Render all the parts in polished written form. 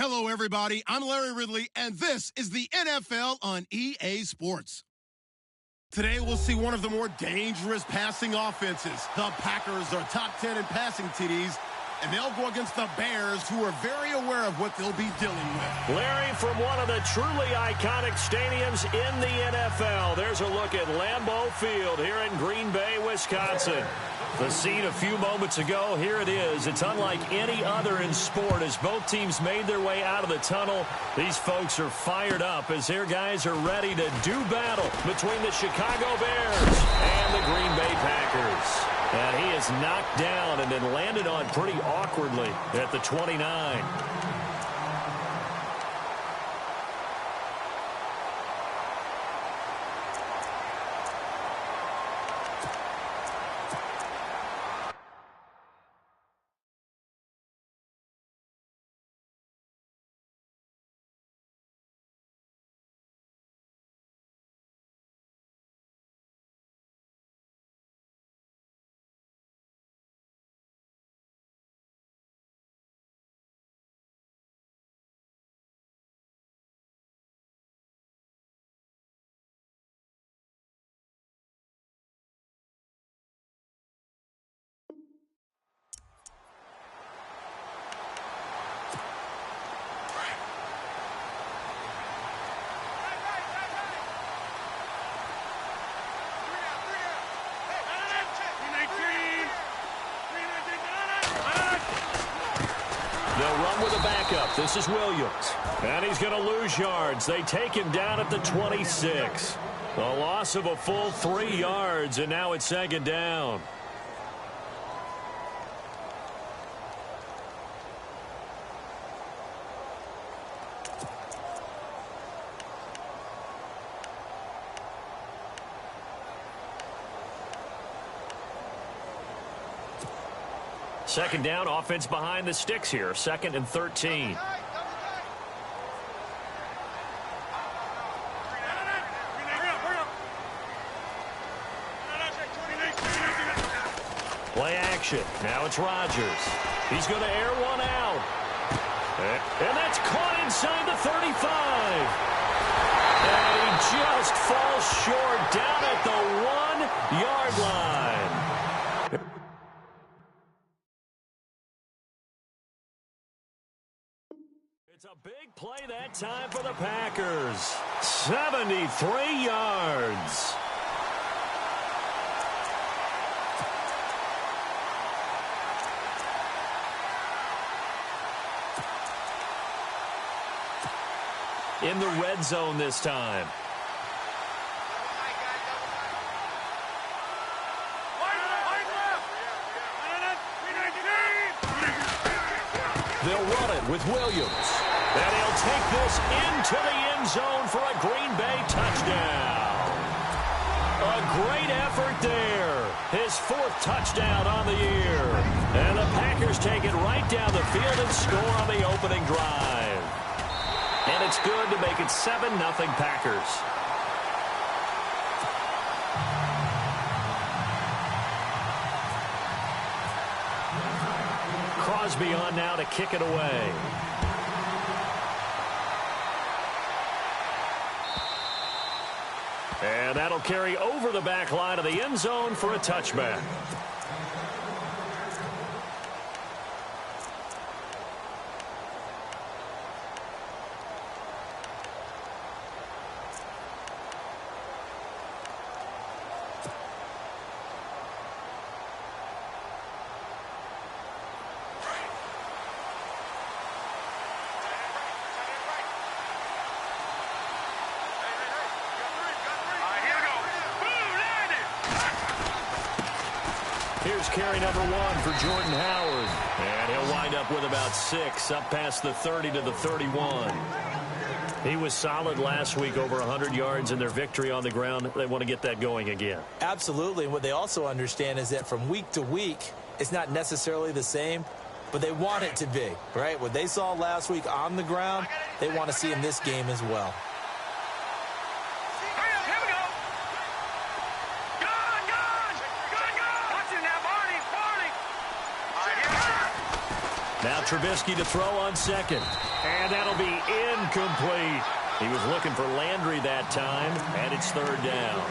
Hello, everybody. I'm Larry Ridley, and this is the NFL on EA Sports. Today, we'll see one of the more dangerous passing offenses. The Packers are top 10 in passing TDs, and they'll go against the Bears, who are very aware of what they'll be dealing with. Larry, from one of the truly iconic stadiums in the NFL, there's a look at Lambeau Field here in Green Bay, Wisconsin. The scene a few moments ago, here it is. It's unlike any other in sport. As both teams made their way out of the tunnel, these folks are fired up as their guys are ready to do battle between the Chicago Bears and the Green Bay Packers. And he is knocked down and then landed on pretty awkwardly at the 29. They'll run with a backup. This is Williams. And he's going to lose yards. They take him down at the 26. A loss of a full 3 yards, and now it's second down. Second down, offense behind the sticks here. 2nd and 13. Play action. Now it's Rodgers. He's going to air one out. And that's caught inside the 35. And he just falls short down at the 1-yard line. It's a big play that time for the Packers. 73 yards. In the red zone this time. They'll run it with Williams. And he'll take this into the end zone for a Green Bay touchdown. A great effort there. His 4th touchdown on the year. And the Packers take it right down the field and score on the opening drive. And it's good to make it 7-0 Packers. Crosby on now to kick it away. And that'll carry over the back line of the end zone for a touchback. Here's carry number 1 for Jordan Howard. And he'll wind up with about 6 up past the 30 to the 31. He was solid last week, over 100 yards in their victory on the ground. They want to get that going again. Absolutely. And what they also understand is that from week to week, it's not necessarily the same, but they want it to be, right? What they saw last week on the ground, they want to see in this game as well. Now Trubisky to throw on second. And that'll be incomplete. He was looking for Landry that time, and it's third down.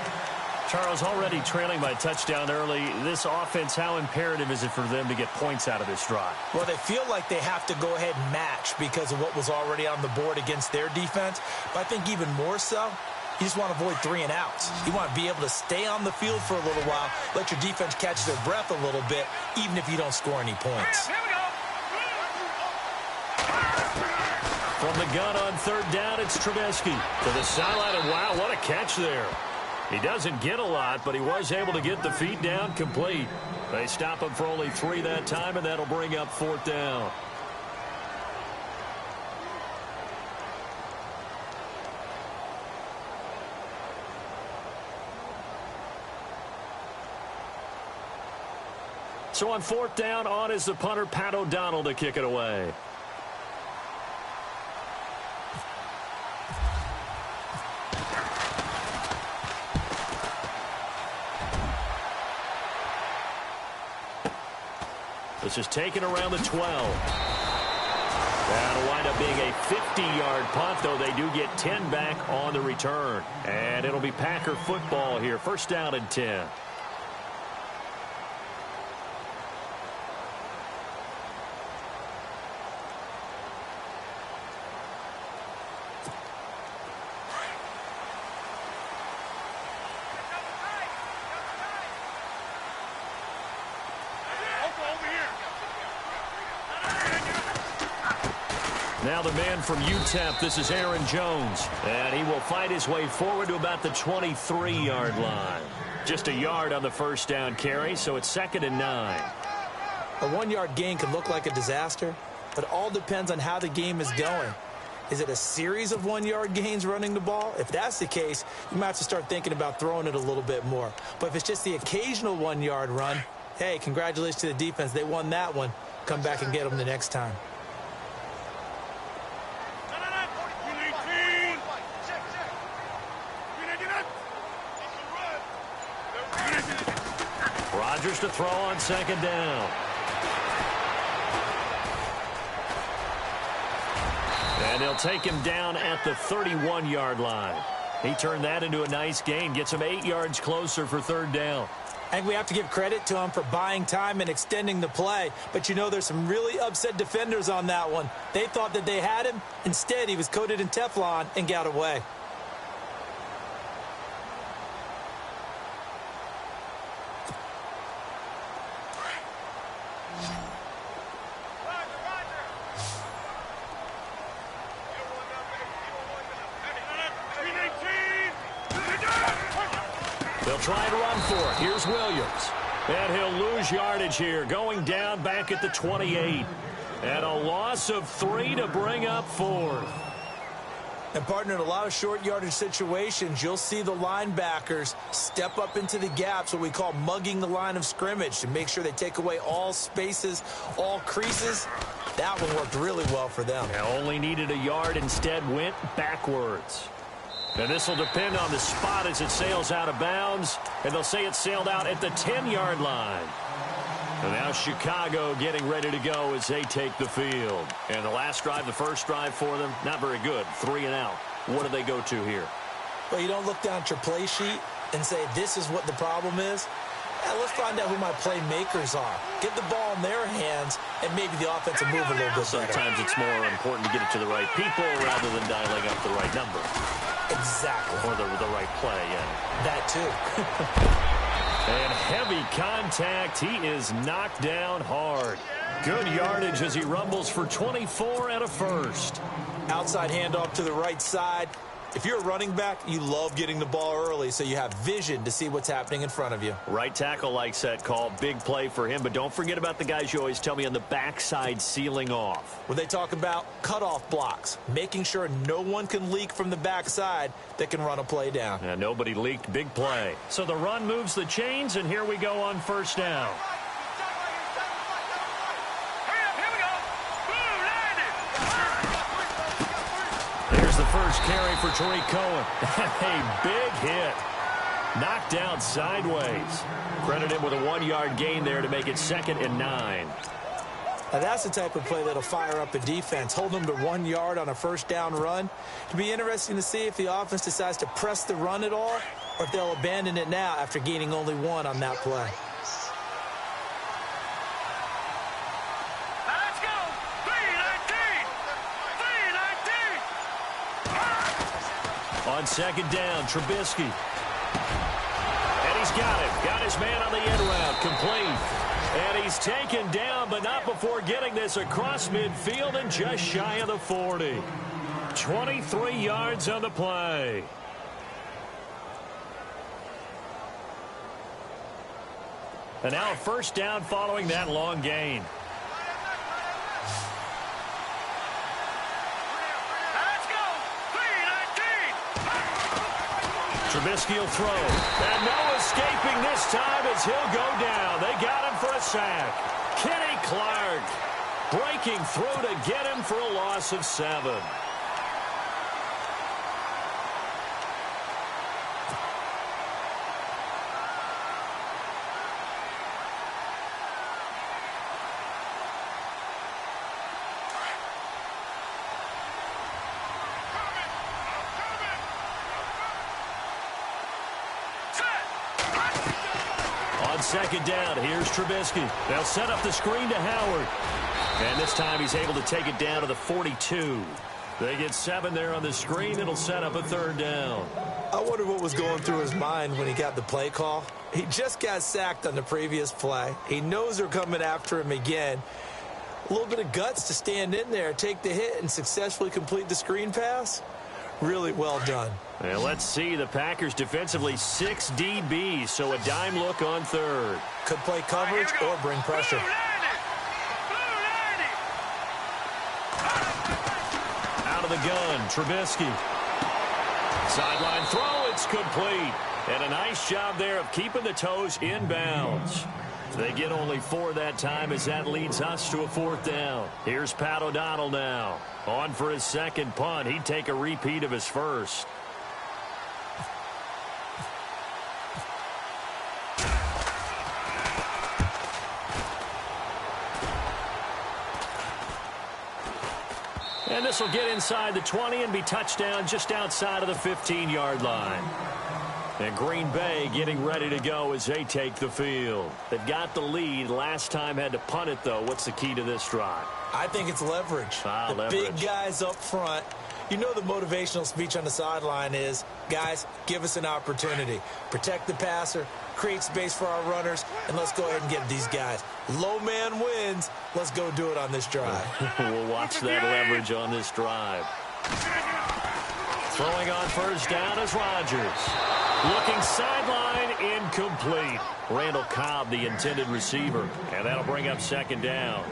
Charles, already trailing by a touchdown early. This offense, how imperative is it for them to get points out of this drive? Well, they feel like they have to go ahead and match because of what was already on the board against their defense. But I think even more so, you just want to avoid 3 and outs. You want to be able to stay on the field for a little while, let your defense catch their breath a little bit, even if you don't score any points. Here we go. From the gun on third down, it's Trubisky to the sideline, and wow, what a catch there. He doesn't get a lot, but he was able to get the feet down complete. They stop him for only 3 that time, and that'll bring up fourth down. So on fourth down, on is the punter, Pat O'Donnell, to kick it away. This is taken around the 12. That'll wind up being a 50-yard punt, though they do get 10 back on the return. And it'll be Packer football here. First down and 10. Now the man from UTEP, this is Aaron Jones. And he will fight his way forward to about the 23-yard line. Just a yard on the first down carry, so it's 2nd and 9. A 1-yard gain can look like a disaster, but it all depends on how the game is going. Is it a series of 1-yard gains running the ball? If that's the case, you might have to start thinking about throwing it a little bit more. But if it's just the occasional 1-yard run, hey, congratulations to the defense. They won that one. Come back and get them the next time. Rodgers to throw on second down. And they'll take him down at the 31-yard line. He turned that into a nice gain, gets him 8 yards closer for third down. I think we have to give credit to him for buying time and extending the play. But, you know, there's some really upset defenders on that one. They thought that they had him. Instead, he was coated in Teflon and got away. They'll try and run for it. Here's Williams. And he'll lose yardage here, going down back at the 28. And a loss of 3 to bring up 4th. And, partner, in a lot of short yardage situations, you'll see the linebackers step up into the gaps, what we call mugging the line of scrimmage, to make sure they take away all spaces, all creases. That one worked really well for them. They only needed a yard, instead went backwards. And this will depend on the spot as it sails out of bounds. And they'll say it sailed out at the 10-yard line. And now Chicago getting ready to go as they take the field. And the last drive, the first drive for them, not very good. 3 and out. What do they go to here? Well, you don't look down at your play sheet and say, this is what the problem is. Yeah, let's find out who my playmakers are. Get the ball in their hands, and maybe the offense will move a little bit better. Sometimes it's more important to get it to the right people rather than dialing up the right number. Exactly. Or the right play, yeah. That too. And heavy contact. He is knocked down hard. Good yardage as he rumbles for 24 and a first. Outside handoff to the right side. If you're a running back, you love getting the ball early so you have vision to see what's happening in front of you. Right tackle likes that call. Big play for him. But don't forget about the guys you always tell me on the backside sealing off. When they talk about cutoff blocks, making sure no one can leak from the backside that can run a play down. And nobody leaked. Big play. So the run moves the chains, and here we go on first down. The first carry for Tariq Cohen. A big hit. Knocked down sideways. Credit him with a 1-yard gain there to make it 2nd and 9. Now, that's the type of play that'll fire up a defense. Hold them to 1 yard on a first down run. It'll be interesting to see if the offense decides to press the run at all or if they'll abandon it now after gaining only 1 on that play. Let's go! 3-19! On second down, Trubisky. And he's got it. Got his man on the end route. Complete. And he's taken down, but not before getting this across midfield and just shy of the 40. 23 yards on the play. And now a first down following that long gain. Let's go! 3-19! Trubisky will throw. And no escaping this time as he'll go down. They got him for a sack. Kenny Clark breaking through to get him for a loss of 7. Second down, here's Trubisky. They'll set up the screen to Howard. And this time he's able to take it down to the 42. They get 7 there on the screen. It'll set up a third down. I wonder what was going through his mind when he got the play call. He just got sacked on the previous play. He knows they're coming after him again. A little bit of guts to stand in there, take the hit, and successfully complete the screen pass. Really well done. And let's see, the Packers defensively 6 DBs, so a dime look on third. Could play coverage or bring pressure. Out of the gun, Trubisky. Sideline throw, it's complete. And a nice job there of keeping the toes in bounds. They get only 4 that time as that leads us to a fourth down. Here's Pat O'Donnell now. On for his second punt. He'd take a repeat of his first. And this will get inside the 20 and be touchdown just outside of the 15-yard line. And Green Bay getting ready to go as they take the field. They've got the lead. Last time had to punt it, though. What's the key to this drive? I think it's leverage. Leverage. Big guys up front. You know the motivational speech on the sideline is, guys, give us an opportunity. Protect the passer, create space for our runners, and let's go ahead and get these guys. Low man wins. Let's go do it on this drive. We'll watch that leverage on this drive. Throwing on first down is Rodgers. Looking sideline, incomplete. Randall Cobb, the intended receiver. And that'll bring up second down.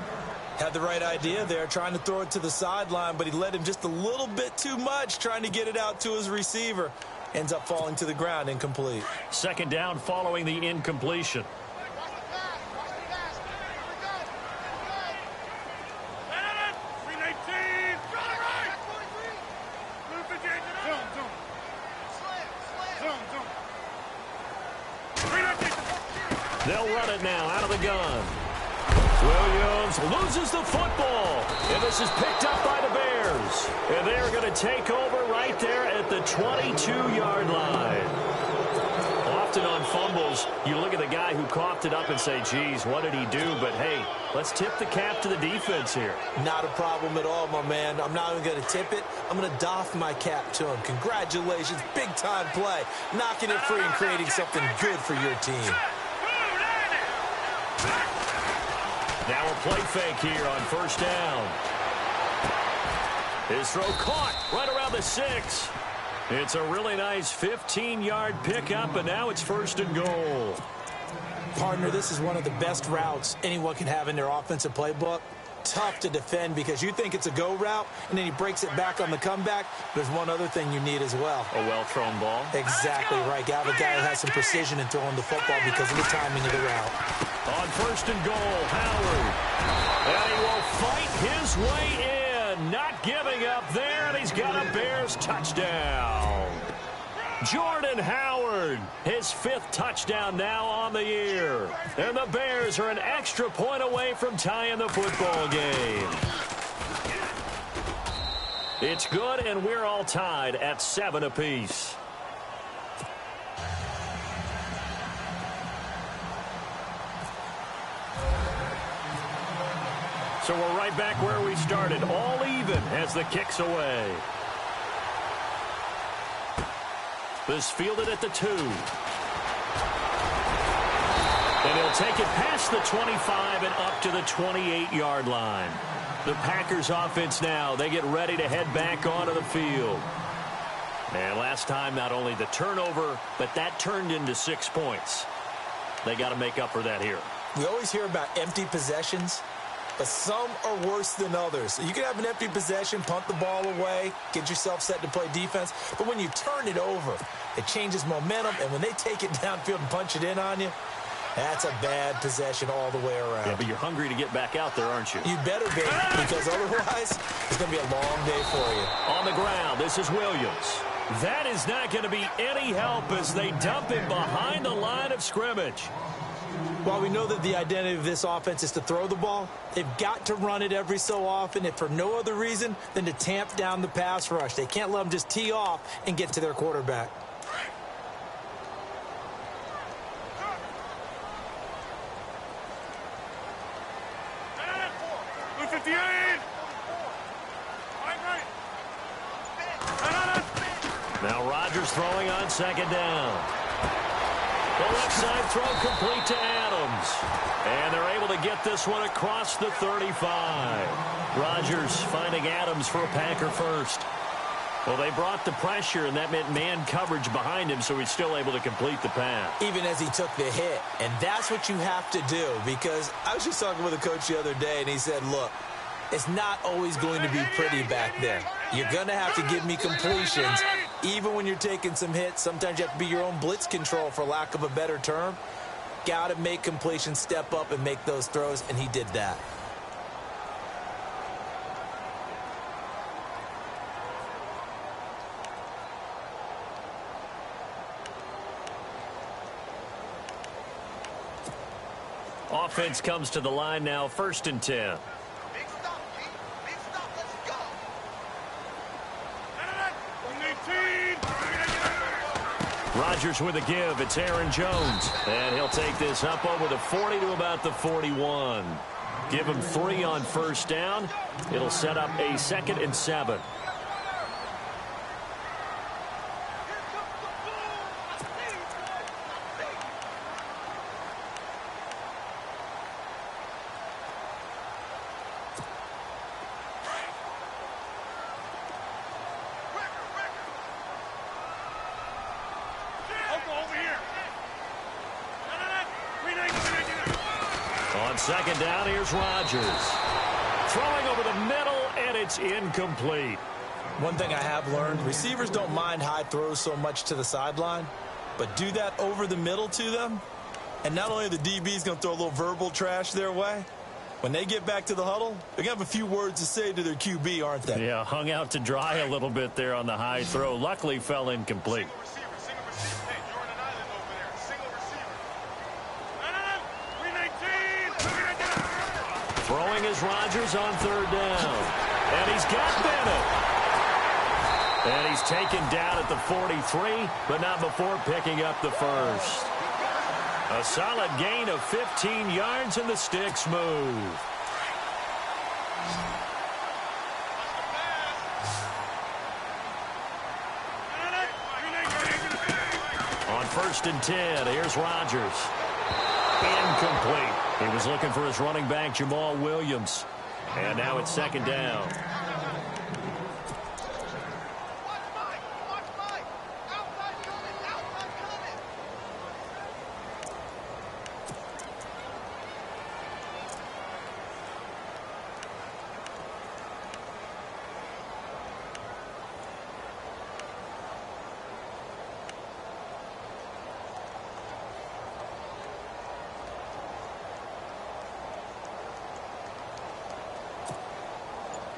Had the right idea there, trying to throw it to the sideline, but he led him just a little bit too much, trying to get it out to his receiver. Ends up falling to the ground, incomplete. Second down following the incompletion. They'll run it now out of the gun. Williams loses the football. And this is picked up by the Bears. And they're going to take over right there at the 22-yard line. Often on fumbles, you look at the guy who coughed it up and say, geez, what did he do? But, hey, let's tip the cap to the defense here. Not a problem at all, my man. I'm not even going to tip it. I'm going to doff my cap to him. Congratulations. Big-time play. Knocking it free and creating something good for your team. Now a play fake here on first down. His throw caught right around the 6. It's a really nice 15-yard pickup, and now it's first and goal. Partner, this is one of the best routes anyone can have in their offensive playbook. Tough to defend because you think it's a go route, and then he breaks it back on the comeback. There's one other thing you need as well. A well-thrown ball. Exactly right. You have a guy who has some precision in throwing the football because of the timing of the route. On first and goal, Howard. And he will fight his way in. Not giving up there, and he's got a Bears touchdown. Jordan Howard, his 5th touchdown now on the year. And the Bears are an extra point away from tying the football game. It's good, and we're all tied at 7 apiece. So we're right back where we started, all even as the kick's away. This fielded at the 2. And he'll take it past the 25 and up to the 28-yard line. The Packers offense now, they get ready to head back onto the field. And last time, not only the turnover, but that turned into 6 points. They got to make up for that here. We always hear about empty possessions, but some are worse than others. You can have an empty possession, punt the ball away, get yourself set to play defense. But when you turn it over, it changes momentum. And when they take it downfield and punch it in on you, that's a bad possession all the way around. Yeah, but you're hungry to get back out there, aren't you? You better be, because otherwise it's going to be a long day for you. On the ground, this is Williams. That is not going to be any help as they dump him behind the line of scrimmage. While we know that the identity of this offense is to throw the ball, they've got to run it every so often, if for no other reason than to tamp down the pass rush. They can't let them just tee off and get to their quarterback. Now Rodgers throwing on 2nd down. The left side throw complete to Adams. And they're able to get this one across the 35. Rodgers finding Adams for a Packer first. Well, they brought the pressure, and that meant man coverage behind him, so he's still able to complete the pass. Even as he took the hit. And that's what you have to do, because I was just talking with a coach the other day, and he said, look, it's not always going to be pretty back there. You're going to have to give me completions, even when you're taking some hits. Sometimes you have to be your own blitz control, for lack of a better term. Got to make completions, step up, and make those throws, and he did that. Offense comes to the line now, 1st and 10. Rodgers with a give. It's Aaron Jones. And he'll take this up over the 40 to about the 41. Give him 3 on 1st down. It'll set up a 2nd and 7. On 2nd down, here's Rodgers. Throwing over the middle, and it's incomplete. One thing I have learned, receivers don't mind high throws so much to the sideline, but do that over the middle to them, and not only are the DBs going to throw a little verbal trash their way, when they get back to the huddle, they're going to have a few words to say to their QB, aren't they? Yeah, hung out to dry a little bit there on the high throw. Luckily, fell incomplete. Throwing is Rodgers on 3rd down. And he's got Bennett. And he's taken down at the 43, but not before picking up the first. A solid gain of 15 yards, and the sticks move. On 1st and 10, here's Rodgers. Incomplete. He was looking for his running back, Jamal Williams. And now it's 2nd down.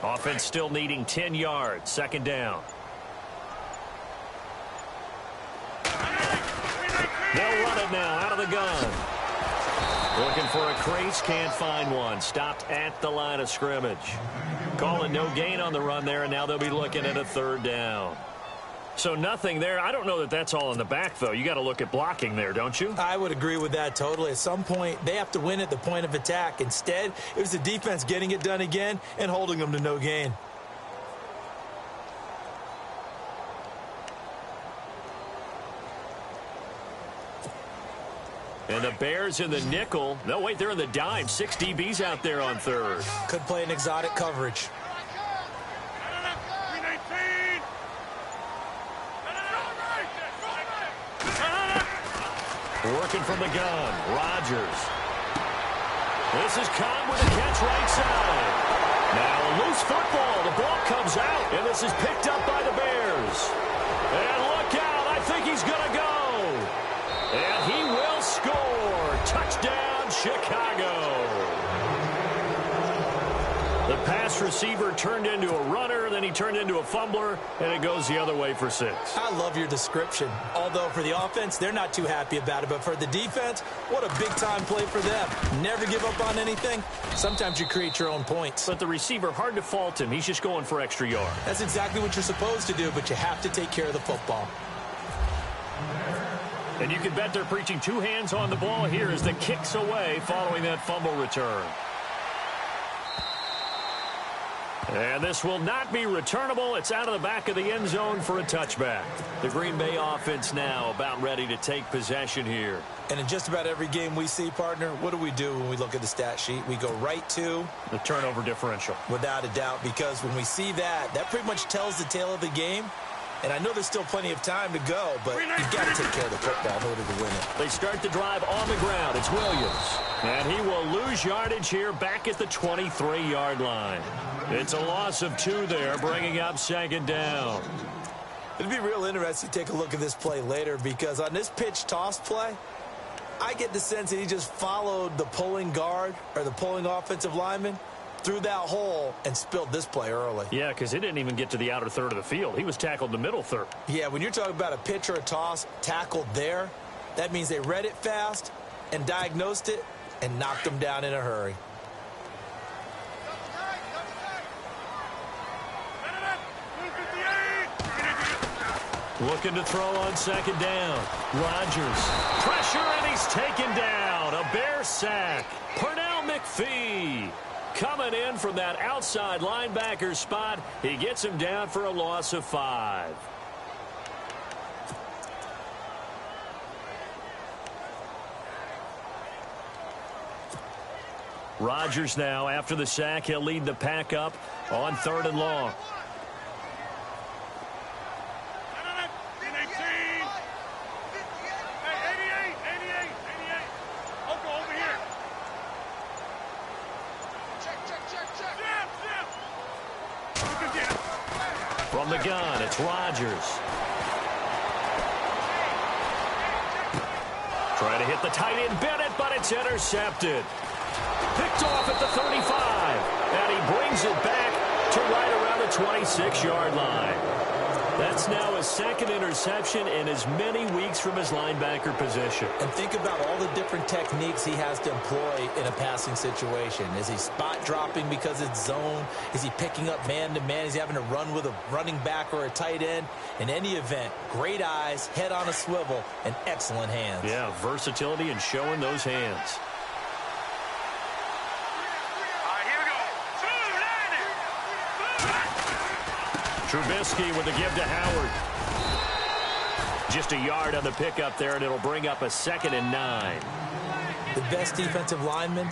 Offense still needing 10 yards. 2nd down. it now out of the gun. Looking for a crease, can't find one. Stopped at the line of scrimmage. Calling no gain on the run there, and now they'll be looking at a third down. So nothing there. I don't know that that's all in the back, though. You got to look at blocking there, don't you? I would agree with that totally. At some point, they have to win at the point of attack. Instead, it was the defense getting it done again and holding them to no gain. And the Bears in the nickel. No, wait, they're in the dime. 6 DBs out there on third. Could play an exotic coverage. Working from the gun. Rodgers. This is Cobb with a catch right side. Now a loose football. The ball comes out, and this is picked up by the Bears. And look out. I think he's going to go. And he will score. Touchdown, Chicago. The pass receiver turned into a runner, then he turned into a fumbler, and it goes the other way for 6. I love your description. Although for the offense, they're not too happy about it. But for the defense, what a big-time play for them. Never give up on anything. Sometimes you create your own points. But the receiver, hard to fault him. He's just going for extra yards. That's exactly what you're supposed to do, but you have to take care of the football. And you can bet they're preaching 2 hands on the ball here as the kick's away following that fumble return. And this will not be returnable. It's out of the back of the end zone for a touchback. The Green Bay offense now about ready to take possession here. And in just about every game we see, partner, what do we do when we look at the stat sheet? We go right to the turnover differential. Without a doubt, because when we see that, that pretty much tells the tale of the game. And I know there's still plenty of time to go, but you've got to take care of the football in order to win it. They start the drive on the ground. It's Williams. And he will lose yardage here back at the 23-yard line. It's a loss of 2 there, bringing up second down. It'd be real interesting to take a look at this play later because on this pitch toss play, I get the sense that he just followed the pulling guard or the pulling offensive lineman through that hole and spilled this play early. Yeah, because it didn't even get to the outer third of the field. He was tackled in the middle third. Yeah, when you're talking about a pitch or a toss tackled there, that means they read it fast and diagnosed it and knocked them down in a hurry. Looking to throw on second down. Rodgers. Pressure, and he's taken down. A Bear sack. Pernell McPhee coming in from that outside linebacker spot. He gets him down for a loss of 5. Rodgers now, after the sack, he'll lead the pack up on 3rd and long. From the gun, it's Rodgers. Trying to hit the tight end Bennett, but it's intercepted. Picked off at the 35. And he brings it back to right around the 26-yard line. That's now his 2nd interception in as many weeks from his linebacker position. And think about all the different techniques he has to employ in a passing situation. Is he spot dropping because it's zone? Is he picking up man-to-man? Is he having to run with a running back or a tight end? In any event, great eyes, head on a swivel, and excellent hands. Yeah, versatility and showing those hands. Trubisky with the give to Howard. Just a yard on the pickup there, and it'll bring up a 2nd and 9. The best defensive linemen,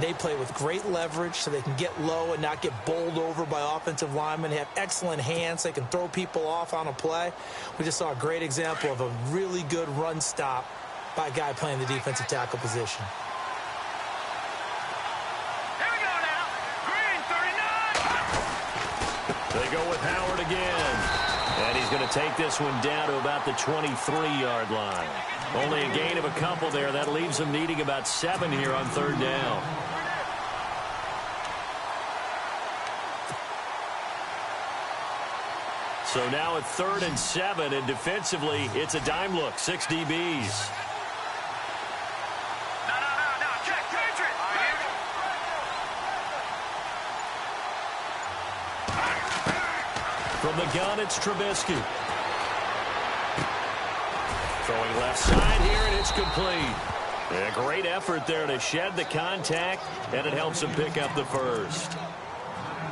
they play with great leverage so they can get low and not get bowled over by offensive linemen. They have excellent hands. They can throw people off on a play. We just saw a great example of a really good run stop by a guy playing the defensive tackle position. They go with Howard again. And he's going to take this one down to about the 23-yard line. Only a gain of a couple there. That leaves them needing about 7 here on 3rd down. So now at 3rd and 7, and defensively, it's a dime look. 6 DBs. From the gun, it's Trubisky. Throwing left side here, and it's complete. A great effort there to shed the contact, and it helps them pick up the first.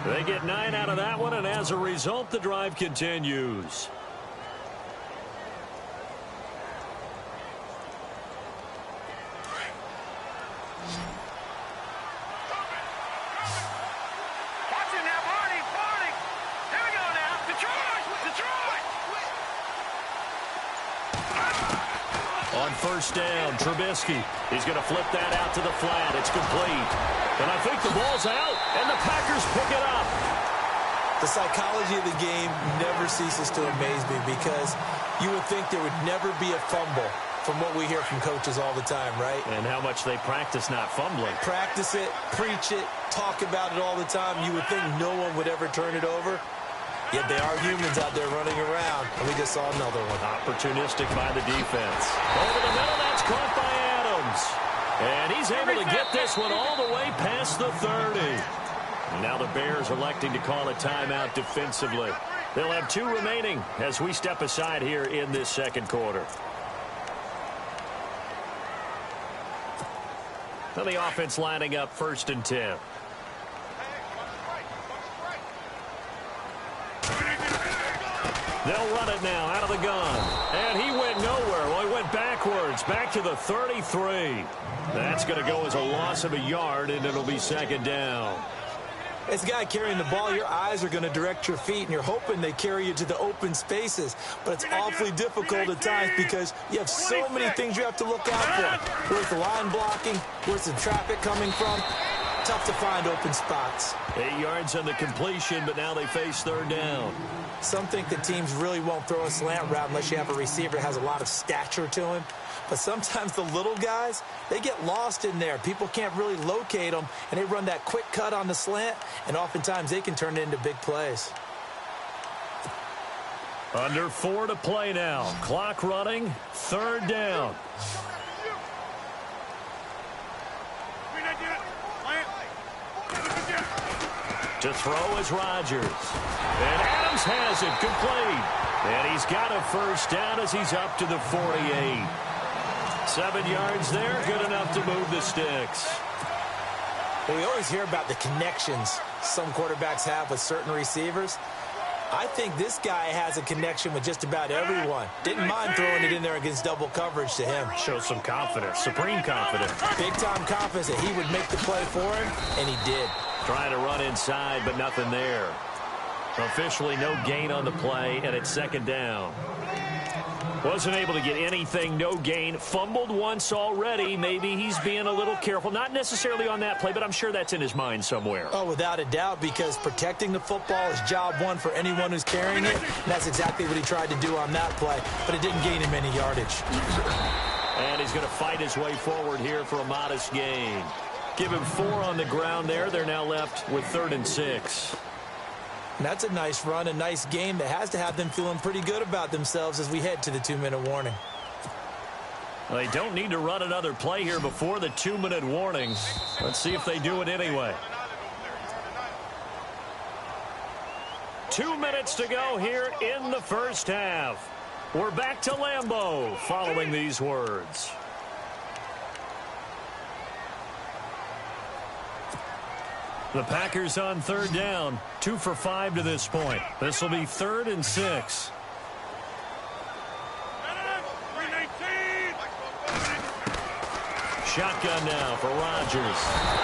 They get 9 out of that one, and as a result, the drive continues. On first down, Trubisky. He's going to flip that out to the flat. It's complete. And I think the ball's out, and the Packers pick it up. The psychology of the game never ceases to amaze me because you would think there would never be a fumble from what we hear from coaches all the time, right? And how much they practice not fumbling. Practice it, preach it, talk about it all the time. You would think no one would ever turn it over. Yet they are humans out there running around, and we just saw another one. Opportunistic by the defense. Over the middle, that's caught by Adams. And he's able to get this one all the way past the 30. Now the Bears electing to call a timeout defensively. They'll have 2 remaining as we step aside here in this second quarter. Now the offense lining up 1st and 10. They'll run it now out of the gun. And he went nowhere. Well, he went backwards, back to the 33. That's going to go as a loss of a yard, and it'll be 2nd down. As a guy carrying the ball, your eyes are going to direct your feet, and you're hoping they carry you to the open spaces. But it's awfully difficult at times because you have so many things you have to look out for. Where's the line blocking? Where's the traffic coming from? Tough to find open spots. 8 yards on the completion, but now they face 3rd down. Some think that teams really won't throw a slant route unless you have a receiver that has a lot of stature to him. But sometimes the little guys, they get lost in there. People can't really locate them, and they run that quick cut on the slant, and oftentimes they can turn it into big plays. Under 4 to play now. Clock running, 3rd down. To throw is Rodgers. And Adams has it complete. And he's got a first down as he's up to the 48. 7 yards there, good enough to move the sticks. Well, we always hear about the connections some quarterbacks have with certain receivers. I think this guy has a connection with just about everyone. Didn't mind throwing it in there against double coverage to him. Shows some confidence, supreme confidence. Big-time confidence that he would make the play for him, and he did. Trying to run inside, but nothing there. Officially no gain on the play, and it's 2nd down. Wasn't able to get anything, no gain. Fumbled once already. Maybe he's being a little careful. Not necessarily on that play, but I'm sure that's in his mind somewhere. Oh, without a doubt, because protecting the football is job one for anyone who's carrying it. And that's exactly what he tried to do on that play, but it didn't gain him any yardage. And he's going to fight his way forward here for a modest gain. Give him 4 on the ground there. They're now left with 3rd and 6. And that's a nice run, a nice game that has to have them feeling pretty good about themselves as we head to the 2-minute warning. They don't need to run another play here before the 2-minute warning. Let's see if they do it anyway. 2 minutes to go here in the first half. We're back to Lambeau following these words. The Packers on 3rd down, 2 for 5 to this point. This will be 3rd and 6. Shotgun now for Rodgers.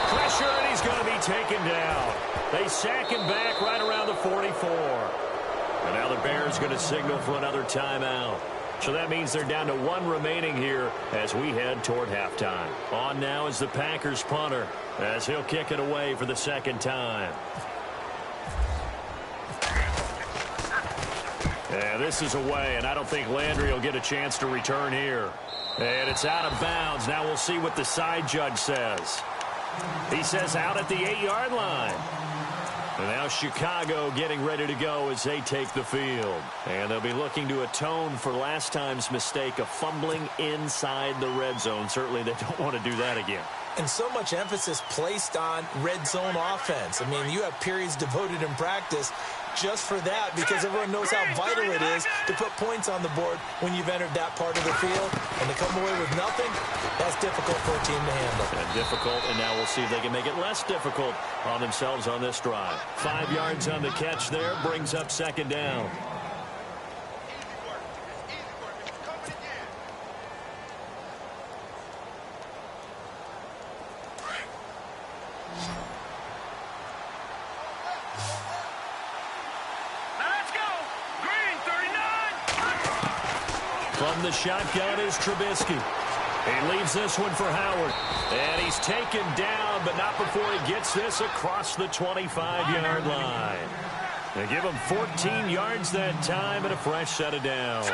Pressure, and he's going to be taken down. They sack him back right around the 44. And now the Bears going to signal for another timeout. So that means they're down to 1 remaining here as we head toward halftime. On now is the Packers punter as he'll kick it away for the 2nd time. Yeah, this is away, and I don't think Landry will get a chance to return here. And it's out of bounds. Now we'll see what the side judge says. He says out at the 8-yard line. And now Chicago getting ready to go as they take the field. And they'll be looking to atone for last time's mistake of fumbling inside the red zone. Certainly they don't want to do that again. And so much emphasis placed on red zone offense. I mean, you have periods devoted in practice just for that because everyone knows how vital it is to put points on the board when you've entered that part of the field. And to come away with nothing, that's difficult for a team to handle. And difficult, and now we'll see if they can make it less difficult on themselves on this drive. 5 yards on the catch there, brings up second down. From the shotgun is Trubisky. He leaves this one for Howard. And he's taken down, but not before he gets this across the 25-yard line. They give him 14 yards that time and a fresh set of downs.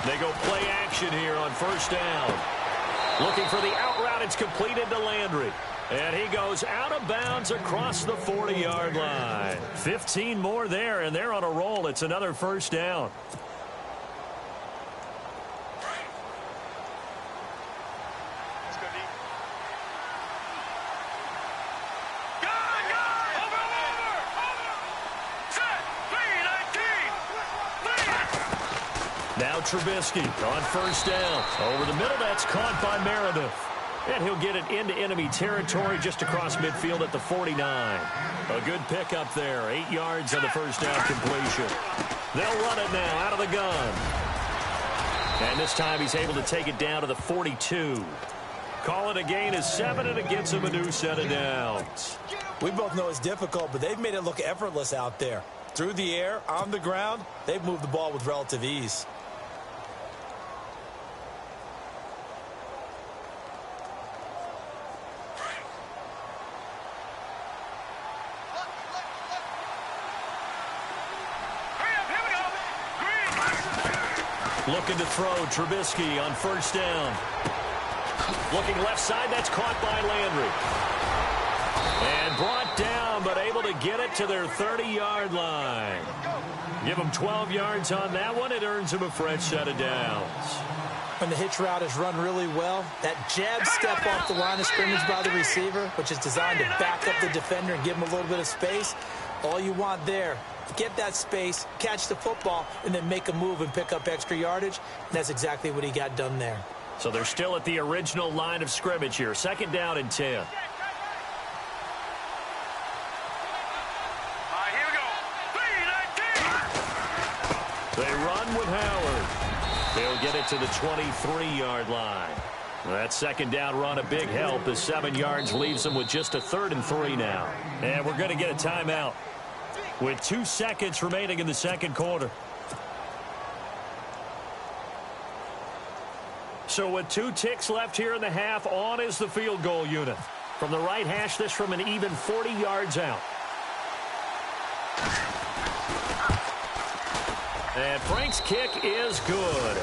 They go play action here on first down. Looking for the out route. It's completed to Landry. And he goes out of bounds across the 40-yard line. 15 more there, and they're on a roll. It's another first down. Now Trubisky on first down. Over the middle, that's caught by Meredith. And he'll get it into enemy territory just across midfield at the 49. A good pickup there. 8 yards on the first down completion. They'll run it now out of the gun. And this time he's able to take it down to the 42. Call it a gain of 7, and it gets him a new set of downs. We both know it's difficult, but they've made it look effortless out there. Through the air, on the ground, they've moved the ball with relative ease. Looking to throw, Trubisky on first down. Looking left side, that's caught by Landry. And brought down, but able to get it to their 30-yard line. Give him 12 yards on that one. It earns him a fresh set of downs. When the hitch route is run really well, that jab step off the line of scrimmage by the receiver, which is designed to back up the defender and give him a little bit of space, all you want there, get that space, catch the football, and then make a move and pick up extra yardage. And that's exactly what he got done there. So they're still at the original line of scrimmage here. Second down and 10. Here we go. 3-19. They run with Howard. They'll get it to the 23-yard line. That second down run a big help as 7 yards leaves them with just a 3rd and 3 now. And we're going to get a timeout with 2 seconds remaining in the second quarter. So with 2 ticks left here in the half, on is the field goal unit. From the right hash, this from an even 40 yards out. And Frank's kick is good.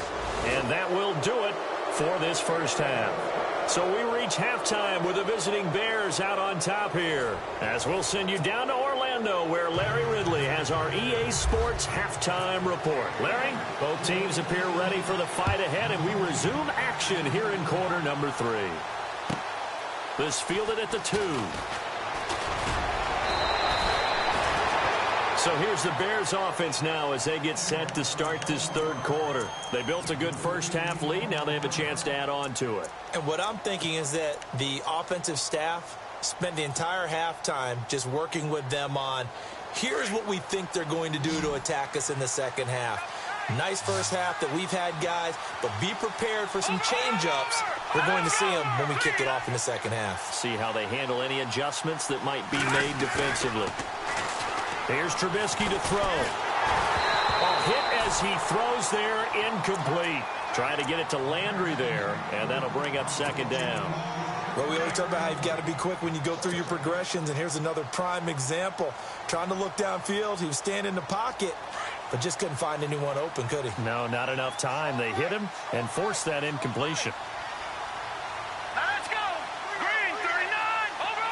And that will do it for this first half. So we reach halftime with the visiting Bears out on top here. As we'll send you down to Orlando, where Larry Ridley has our EA Sports halftime report. Larry, both teams appear ready for the fight ahead, and we resume action here in quarter number 3. This fielded at the 2. So here's the Bears offense now as they get set to start this third quarter. They built a good first half lead. Now they have a chance to add on to it. And what I'm thinking is that the offensive staff spent the entire halftime just working with them on, here's what we think they're going to do to attack us in the second half. Nice first half that we've had, guys, but be prepared for some change-ups. We're going to see them when we kick it off in the second half. See how they handle any adjustments that might be made defensively. Here's Trubisky to throw. A hit as he throws there, incomplete. Trying to get it to Landry there, and that'll bring up second down. Well, we always talk about how you've got to be quick when you go through your progressions, and here's another prime example. Trying to look downfield, he was standing in the pocket, but just couldn't find anyone open, could he? No, not enough time. They hit him and forced that incompletion. Let's go. Green, 39. Over.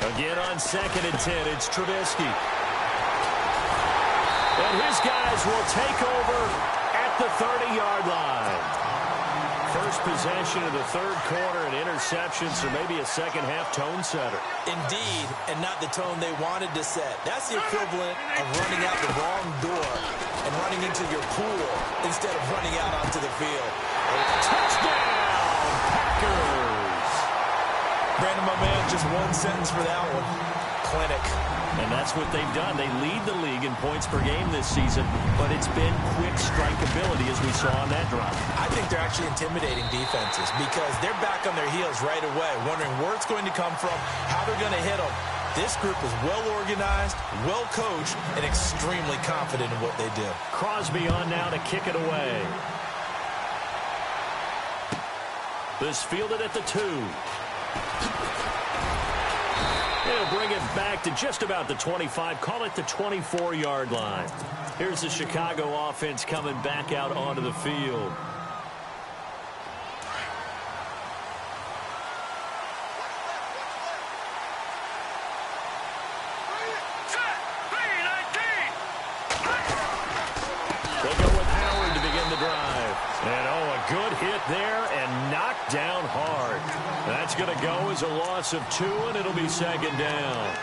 Again on 2nd and 10, it's Trubisky. And his guys will take over at the 30-yard line. First possession of the third quarter, and interceptions, or maybe a second-half tone setter. Indeed, and not the tone they wanted to set. That's the equivalent of running out the wrong door and running into your pool instead of running out onto the field. Touchdown, Packers! Brandon, my man, just one sentence for that one. Clinic. And that's what they've done. They lead the league in points per game this season, but it's been quick strikeability as we saw on that drive. I think they're actually intimidating defenses because they're back on their heels right away, wondering where it's going to come from, how they're going to hit them. This group is well-organized, well-coached, and extremely confident in what they do. Crosby on now to kick it away. This fielded at the 2. He'll bring it back to just about the 25, call it the 24-yard line. Here's the Chicago offense coming back out onto the field. They'll go with Howard to begin the drive. And a good hit there and knocked down hard. That's going to go as a loss of 2, and it'll be 2nd down.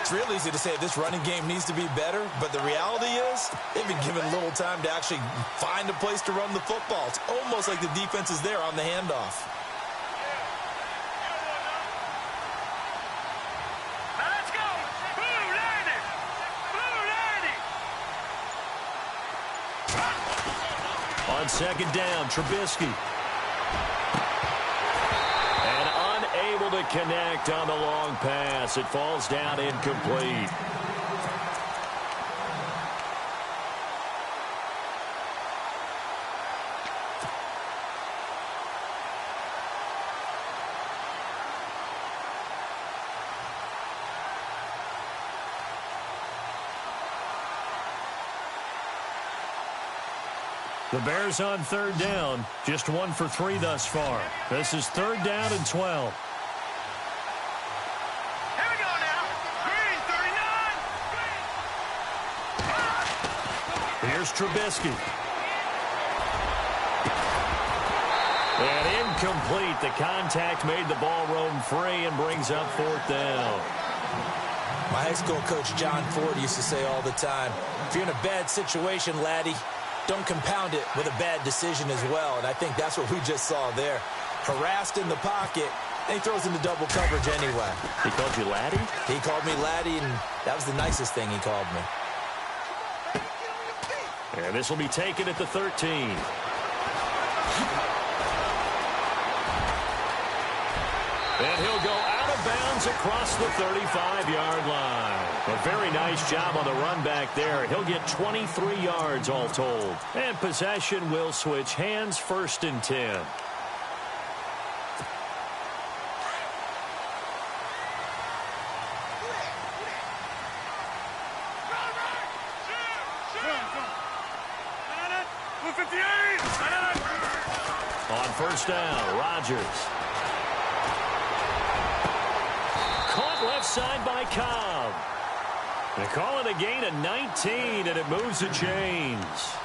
It's real easy to say this running game needs to be better, but the reality is they've been given little time to actually find a place to run the football. It's almost like the defense is there on the handoff. Let's go! Blue Lady! Blue Lady! On 2nd down, Trubisky. Able to connect on the long pass. It falls down incomplete. The Bears on 3rd down. Just 1 for 3 thus far. This is 3rd down and 12. Here's Trubisky. And incomplete. The contact made the ball roam free and brings up 4th down. My high school coach, John Ford, used to say all the time, if you're in a bad situation, laddie, don't compound it with a bad decision as well. And I think that's what we just saw there. Harassed in the pocket, and he throws into double coverage anyway. He called you laddie? He called me laddie, and that was the nicest thing he called me. And this will be taken at the 13. And he'll go out of bounds across the 35-yard line. A very nice job on the run back there. He'll get 23 yards all told. And possession will switch hands, 1st and 10. On 1st down, Rodgers. Caught left side by Cobb. They call it a gain of 19, and it moves the chains.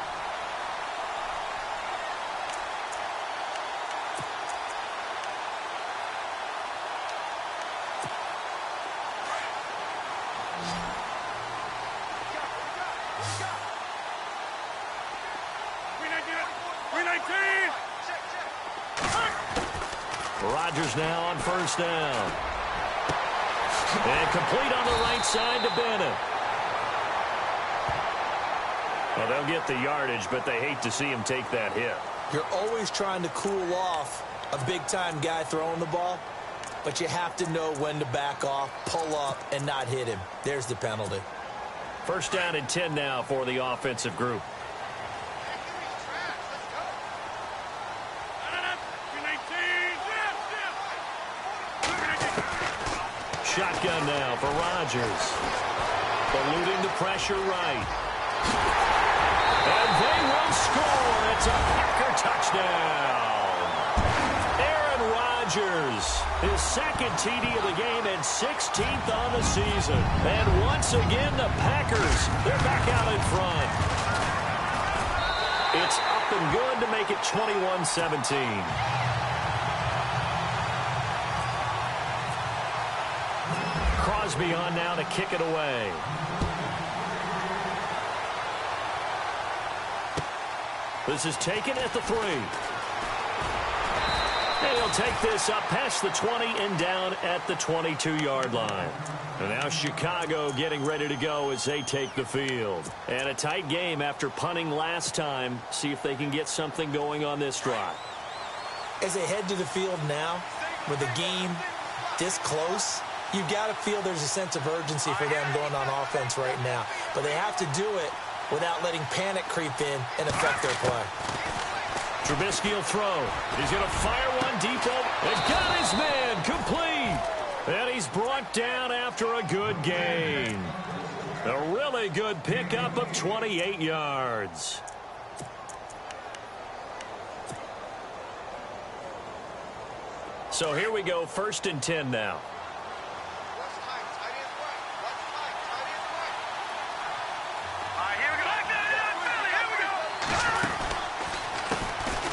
Rodgers now on 1st down. And complete on the right side to Bennett. Well, they'll get the yardage, but they hate to see him take that hit. You're always trying to cool off a big-time guy throwing the ball, but you have to know when to back off, pull up, and not hit him. There's the penalty. 1st down and 10 now for the offensive group. Shotgun now for Rodgers. Eluding the pressure right. And they will score. It's a Packer touchdown. Aaron Rodgers. His second TD of the game and 16th on the season. And once again, the Packers, they're back out in front. It's up and good to make it 21-17. Crosby on now to kick it away. This is taken at the 3. And he'll take this up past the 20 and down at the 22-yard line. And now Chicago getting ready to go as they take the field. And a tight game after punting last time. See if they can get something going on this drive. As they head to the field now, with the game this close, you've got to feel there's a sense of urgency for them going on offense right now. But they have to do it without letting panic creep in and affect their play. Trubisky will throw. He's going to fire one deep over. And got his man complete. And he's brought down after a good gain. A really good pickup of 28 yards. So here we go, 1st and 10 now.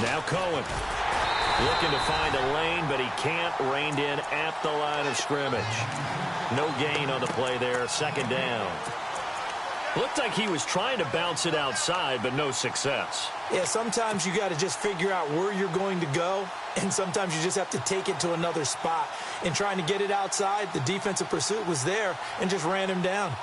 Now Cohen looking to find a lane, but he can't. Reined in at the line of scrimmage. No gain on the play there. 2nd down. Looked like he was trying to bounce it outside, but no success. Yeah, sometimes you got to just figure out where you're going to go, and sometimes you just have to take it to another spot. In trying to get it outside, the defensive pursuit was there and just ran him down.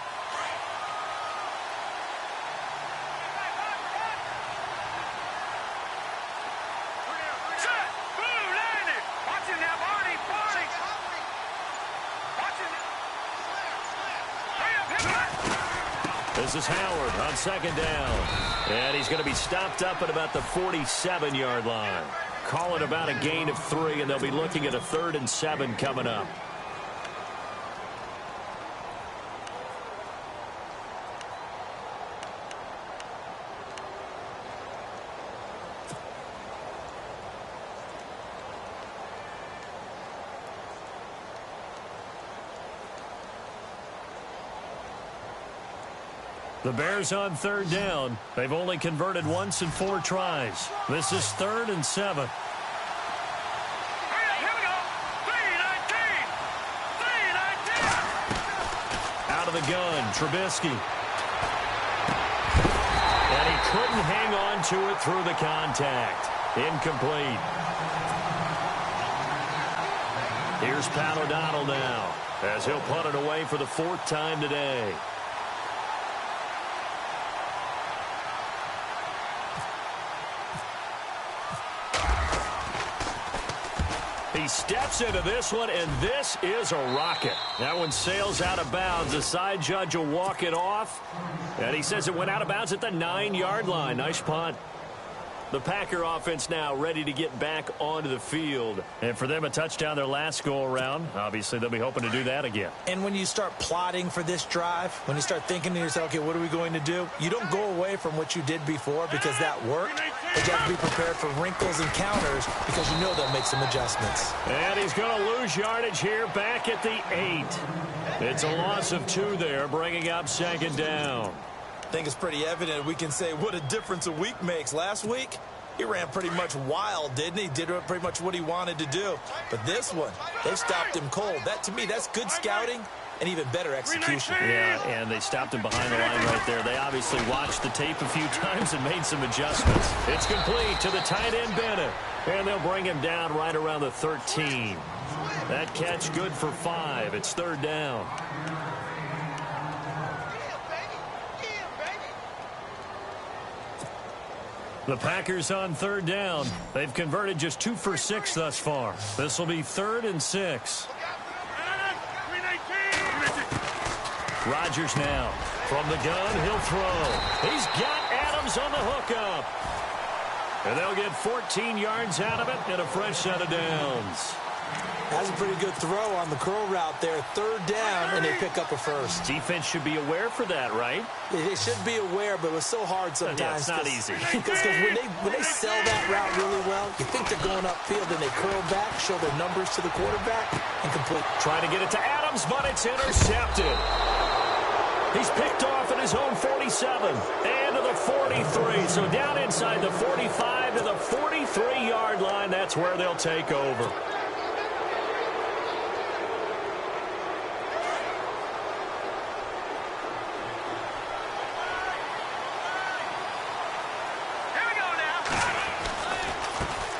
This is Howard on 2nd down. And he's going to be stopped up at about the 47-yard line. Call it about a gain of 3, and they'll be looking at a 3rd and 7 coming up. The Bears on 3rd down. They've only converted once in 4 tries. This is 3rd and 7. Here we go. 3-19. Out of the gun, Trubisky. And he couldn't hang on to it through the contact. Incomplete. Here's Pat O'Donnell now, as he'll punt it away for the 4th time today. He steps into this one, and this is a rocket. That one sails out of bounds. The side judge will walk it off, and he says it went out of bounds at the 9-yard line. Nice punt. The Packer offense now ready to get back onto the field. And for them, a touchdown their last go-around. Obviously, they'll be hoping to do that again. And when you start plotting for this drive, when you start thinking to yourself, okay, what are we going to do? You don't go away from what you did before because that worked. But you have to be prepared for wrinkles and counters because you know they'll make some adjustments. And he's going to lose yardage here back at the 8. It's a loss of 2 there, bringing up 2nd down. I think it's pretty evident we can say what a difference a week makes. Last week, he ran pretty much wild, didn't he? Did pretty much what he wanted to do. But this one, they stopped him cold. That, to me, that's good scouting and even better execution. Yeah, and they stopped him behind the line right there. They obviously watched the tape a few times and made some adjustments. It's complete to the tight end, Bennett. And they'll bring him down right around the 13. That catch good for 5. It's 3rd down. The Packers on 3rd down. They've converted just 2 for 6 thus far. This will be 3rd and 6. Rodgers now. From the gun, he'll throw. He's got Adams on the hookup. And they'll get 14 yards out of it and a fresh set of downs. That's a pretty good throw on the curl route there. Third down, and they pick up a first. Defense should be aware for that, right? They should be aware, but it was so hard sometimes. Yeah, it's not easy. Because when they sell that route really well, you think they're going upfield, and they curl back, show their numbers to the quarterback, and complete. Trying to get it to Adams, but it's intercepted. He's picked off at his own 47 and to the 43. So down inside the 45 to the 43-yard line. That's where they'll take over.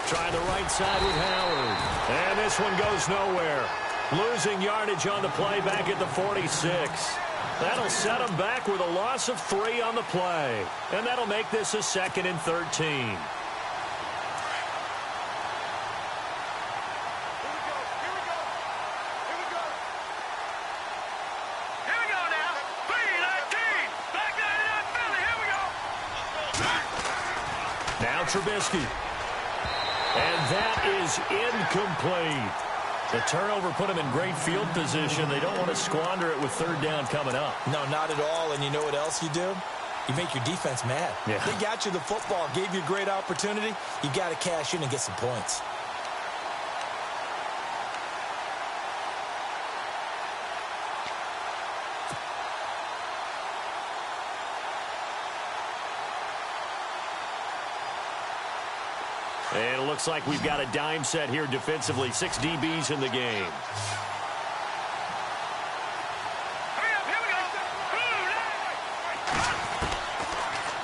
Trying the right side with Howard. And this one goes nowhere. Losing yardage on the play back at the 46. That'll set them back with a loss of 3 on the play. And that'll make this a 2nd and 13. Now Trubisky. And that is incomplete. The turnover put them in great field position. They don't want to squander it with 3rd down coming up. No, not at all. And you know what else you do? You make your defense mad. Yeah. They got you the football, gave you a great opportunity. You got to cash in and get some points. And it looks like we've got a dime set here defensively. 6 DBs in the game.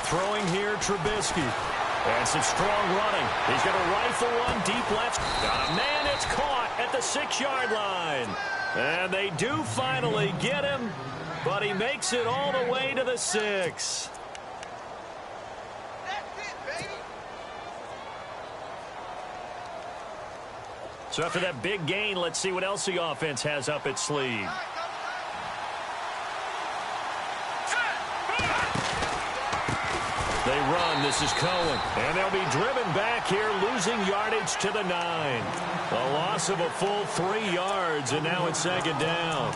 Throwing here, Trubisky. And some strong running. He's going to rifle one deep left. Got a man, it's caught at the 6-yard line. And they do finally get him, but he makes it all the way to the 6. So after that big gain, let's see what else the offense has up its sleeve. They run. This is Cohen. And they'll be driven back here, losing yardage to the 9. A loss of a full 3 yards, and now it's 2nd down.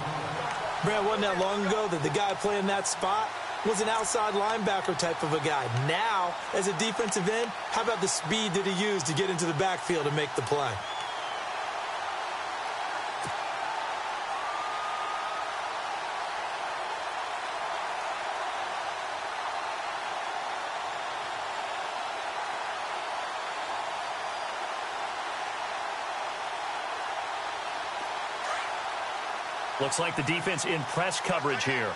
Brad, wasn't that long ago that the guy playing that spot was an outside linebacker type of a guy. Now, as a defensive end, how about the speed that he used to get into the backfield and make the play? Looks like the defense in press coverage here.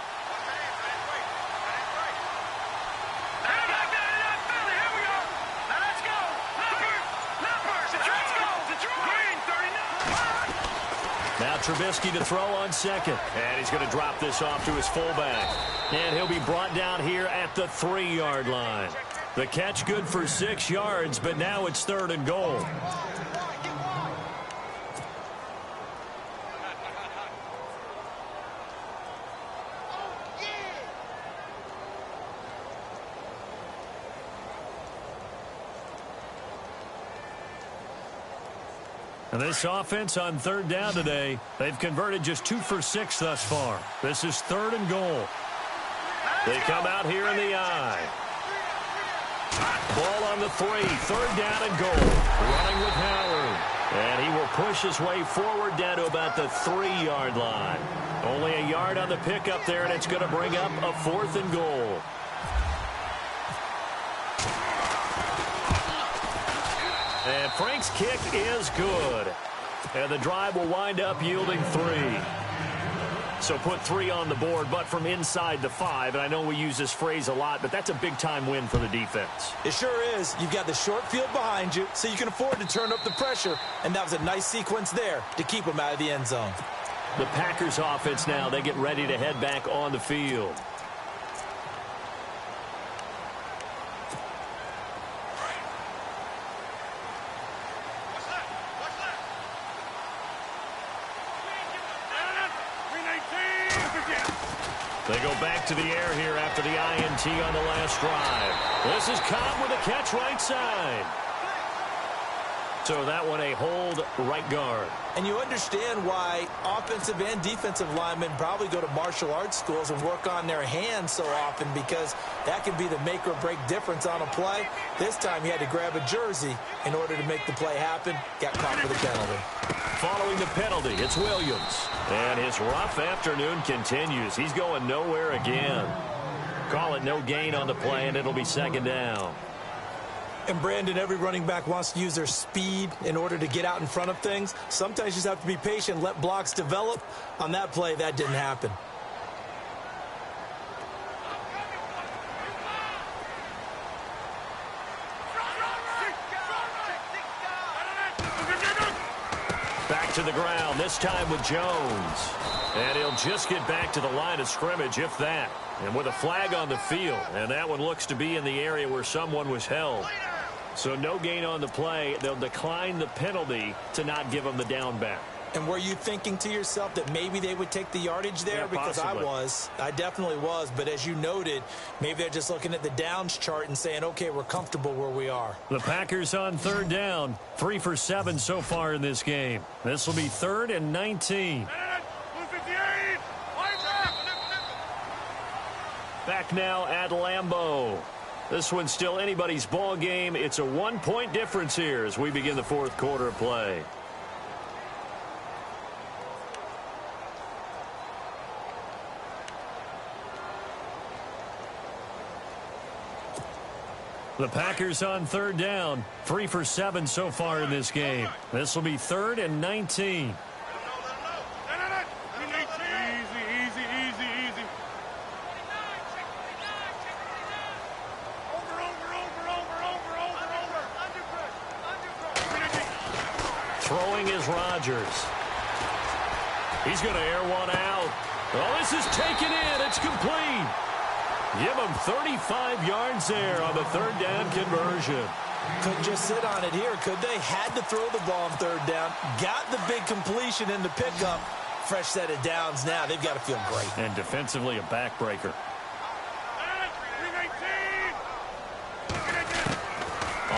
Now Trubisky to throw on 2nd. And he's going to drop this off to his fullback. And he'll be brought down here at the 3-yard line. The catch good for 6 yards, but now it's 3rd and goal. And this offense on 3rd down today, they've converted just 2 for 6 thus far. This is 3rd and goal. They come out here in the I. Ball on the 3, 3rd down and goal. Running with Howard. And he will push his way forward down to about the 3-yard line. Only a yard on the pickup there, and it's going to bring up a 4th and goal. And Frank's kick is good. And the drive will wind up yielding 3. So put 3 on the board, but from inside the 5. And I know we use this phrase a lot, but that's a big-time win for the defense. It sure is. You've got the short field behind you, so you can afford to turn up the pressure. And that was a nice sequence there to keep them out of the end zone. The Packers offense now, they get ready to head back on the field. They go back to the air here after the INT on the last drive. This is Cobb with a catch right side. So that one a hold right guard. And you understand why offensive and defensive linemen probably go to martial arts schools and work on their hands so often, because that can be the make or break difference on a play. This time he had to grab a jersey in order to make the play happen. Got caught for the penalty. Following the penalty, it's Williams. And his rough afternoon continues. He's going nowhere again. Call it no gain on the play, and it'll be second down. And, Brandon, every running back wants to use their speed in order to get out in front of things. Sometimes you just have to be patient, let blocks develop. On that play, that didn't happen. Back to the ground, this time with Jones. And he'll just get back to the line of scrimmage, if that. And with a flag on the field, and that one looks to be in the area where someone was held. So no gain on the play. They'll decline the penalty to not give him the down back. And were you thinking to yourself that maybe they would take the yardage there? Yeah, because possibly. I definitely was. But as you noted, maybe they're just looking at the downs chart and saying, okay, we're comfortable where we are. The Packers on third down. 3 for 7 so far in this game. This will be 3rd and 19. Back now at Lambeau. This one's still anybody's ball game. It's a 1-point difference here as we begin the fourth quarter of play. The Packers on third down. 3 for 7 so far in this game. This will be 3rd and 19. Throwing is Rodgers. He's going to air one out. Oh, this is taken in. It's complete. Give him 35 yards there on the third down conversion. Couldn't just sit on it here, could they? Had to throw the ball on third down. Got the big completion in the pickup. Fresh set of downs now. They've got to feel great. And defensively a backbreaker.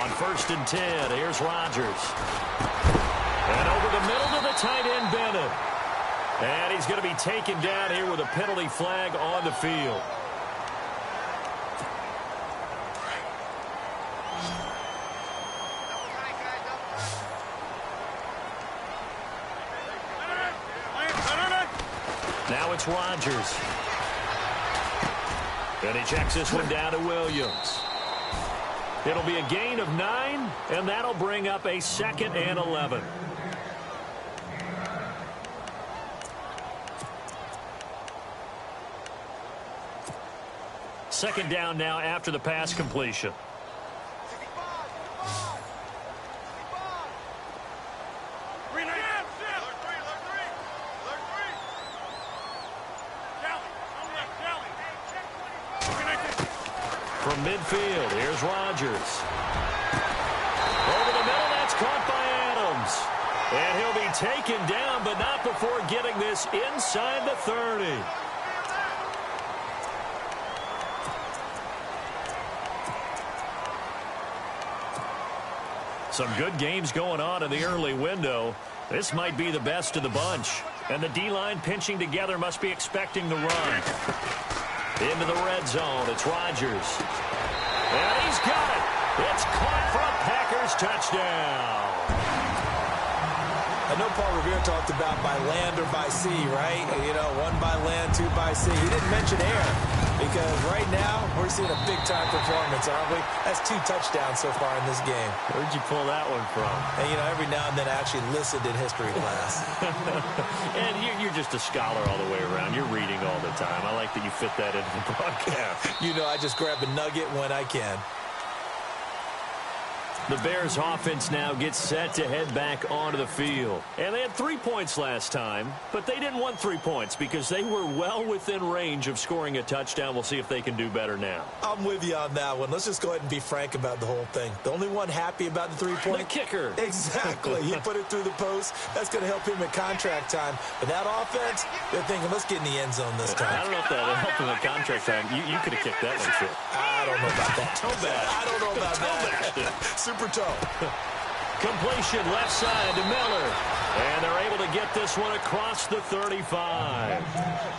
On 1st and 10, here's Rodgers. And over the middle to the tight end, Bennett. And he's going to be taken down here with a penalty flag on the field. Now it's Rodgers. And he checks this one down to Williams. It'll be a gain of 9, and that'll bring up a 2nd and 11. Second down now after the pass completion. From midfield, here's Rodgers. Over the middle, that's caught by Adams. And he'll be taken down, but not before getting this inside the 30. Some good games going on in the early window. This might be the best of the bunch. And the D-line pinching together must be expecting the run. Into the red zone, it's Rodgers. And he's got it. It's caught for a Packers touchdown. I know Paul Revere talked about by land or by sea, right? You know, 1 by land, 2 by sea. He didn't mention air because right now we're seeing a big-time performance, aren't we? That's 2 touchdowns so far in this game. Where'd you pull that one from? And, you know, every now and then I actually listened in history class. And you're just a scholar all the way around. You're reading all the time. I like that you fit that into the broadcast. You know, I just grab a nugget when I can. The Bears offense now gets set to head back onto the field. And they had 3 points last time, but they didn't want 3 points because they were well within range of scoring a touchdown. We'll see if they can do better now. I'm with you on that one. Let's just go ahead and be frank about the whole thing. The only one happy about the 3-point? The kicker. Exactly. He put it through the post. That's going to help him in contract time. But that offense, they're thinking, let's get in the end zone this time. I don't know if that'll help him in contract time. You could have kicked that one short. I don't know about that. Toe bad. I don't know about Toe that. bad. Super toe. Completion left side to Miller. And they're able to get this one across the 35.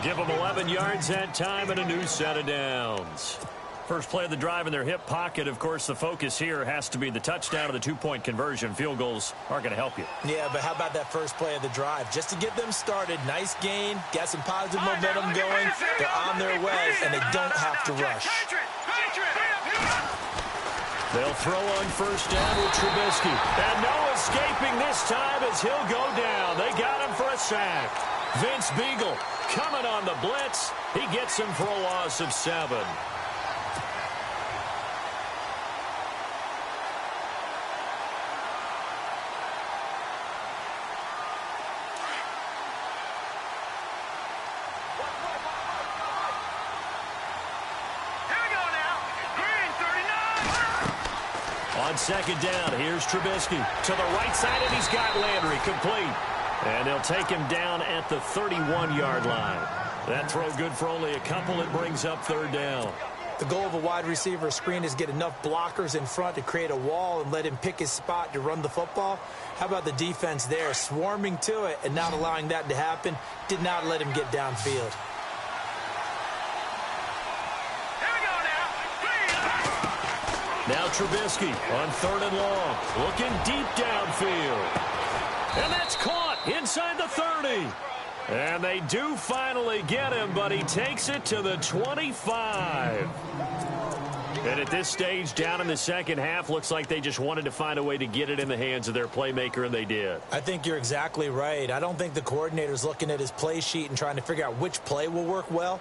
Give them 11 yards that time and a new set of downs. First play of the drive in their hip pocket. Of course, the focus here has to be the touchdown or the two-point conversion. Field goals aren't going to help you. Yeah, but how about that first play of the drive? Just to get them started, nice gain, got some positive momentum going. They're on their way, and they don't have to rush. They'll throw on first down with Trubisky. And no escaping this time as he'll go down. They got him for a sack. Vince Beagle coming on the blitz. He gets him for a loss of 7. On second down, here's Trubisky to the right side, and he's got Landry complete. And they'll take him down at the 31-yard line. That throw good for only a couple. It brings up third down. The goal of a wide receiver screen is get enough blockers in front to create a wall and let him pick his spot to run the football. How about the defense there, swarming to it and not allowing that to happen? Did not let him get downfield. Now Trubisky on third and long, looking deep downfield. And that's caught inside the 30. And they do finally get him, but he takes it to the 25. And at this stage, down in the second half, looks like they just wanted to find a way to get it in the hands of their playmaker, and they did. I think you're exactly right. I don't think the coordinator's looking at his play sheet and trying to figure out which play will work well.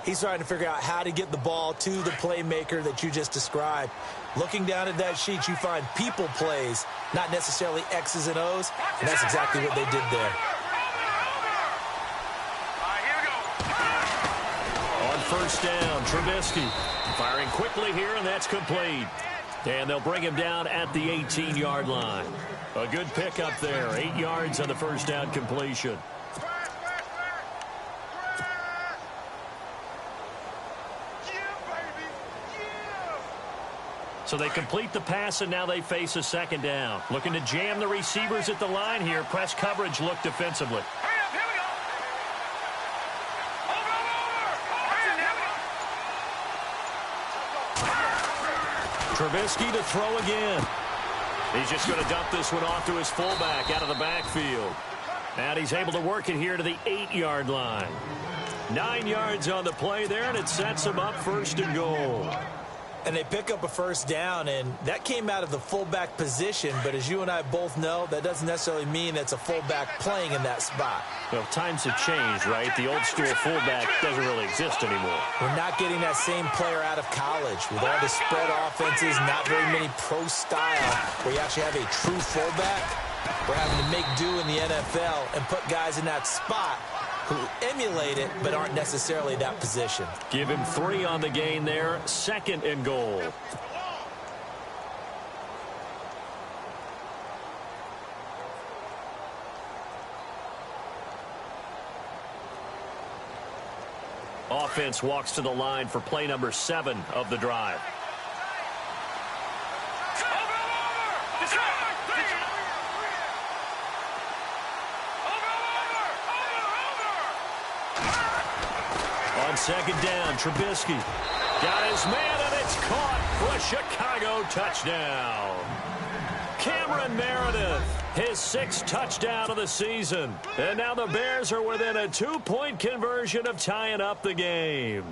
He's trying to figure out how to get the ball to the playmaker that you just described. Looking down at that sheet, you find people plays, not necessarily X's and O's, and that's exactly what they did there. On first down, Trubisky firing quickly here, and that's complete. And they'll bring him down at the 18-yard line. A good pickup there, 8 yards on the first down completion. So they complete the pass, and now they face a second down. Looking to jam the receivers at the line here. Press coverage look defensively. Trubisky to throw again. He's just going to dump this one off to his fullback out of the backfield. And he's able to work it here to the 8-yard line. 9 yards on the play there, and it sets him up first and goal. And they pick up a first down, and that came out of the fullback position. But as you and I both know, that doesn't necessarily mean it's a fullback playing in that spot. Well, times have changed, right? The old school fullback doesn't really exist anymore. We're not getting that same player out of college. With all the spread offenses, not very many pro style, where you actually have a true fullback. We're having to make do in the NFL and put guys in that spot who emulate it but aren't necessarily that position. Give him 3 on the gain there. Second and goal. Offense walks to the line for play number 7 of the drive. Second down, Trubisky got his man, and it's caught for a Chicago touchdown. Cameron Meredith, his 6th touchdown of the season. And now the Bears are within a 2-point conversion of tying up the game.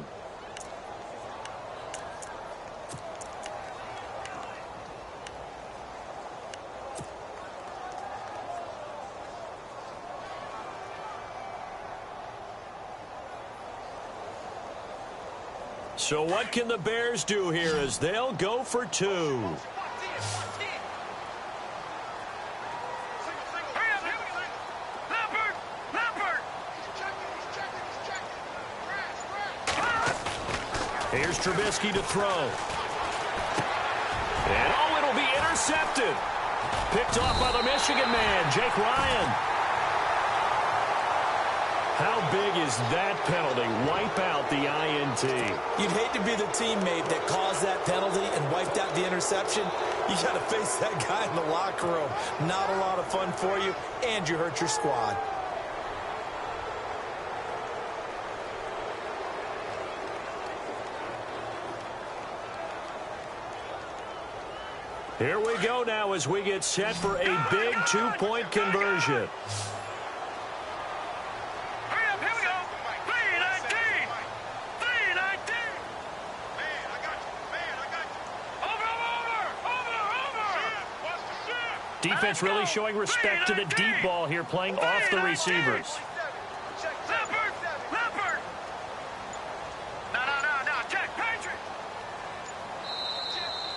So what can the Bears do here as they'll go for 2? Here's Trubisky to throw. And oh, it'll be intercepted. Picked off by the Michigan man, Jake Ryan. How big is that penalty? Wipe out the INT. You'd hate to be the teammate that caused that penalty and wiped out the interception. You got to face that guy in the locker room. Not a lot of fun for you, and you hurt your squad. Here we go now as we get set for a big two-point conversion. Defense really showing respect to the deep ball here, playing off the receivers.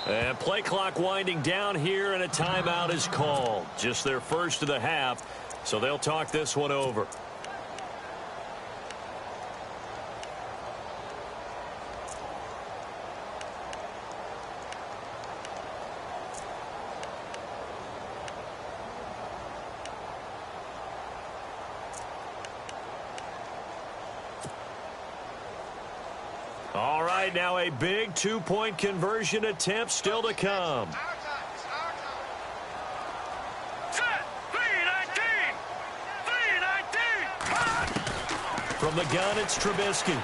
And play clock winding down here, and a timeout is called. Just their first of the half, so they'll talk this one over. All right, now a big two-point conversion attempt still to come. From the gun, it's Trubisky.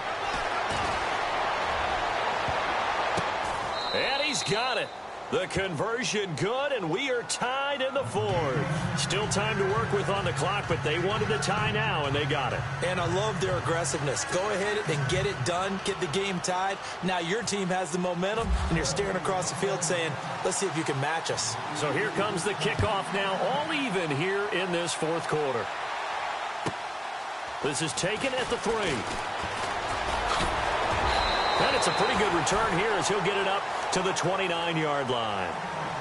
And he's got it. The conversion good, and we are tied in the fourth. Still time to work with on the clock, but they wanted the tie now, and they got it. And I love their aggressiveness. Go ahead and get it done, get the game tied. Now your team has the momentum, and you're staring across the field saying, let's see if you can match us. So here comes the kickoff now, all even here in this fourth quarter. This is taken at the 3. And it's a pretty good return here as he'll get it up to the 29-yard line.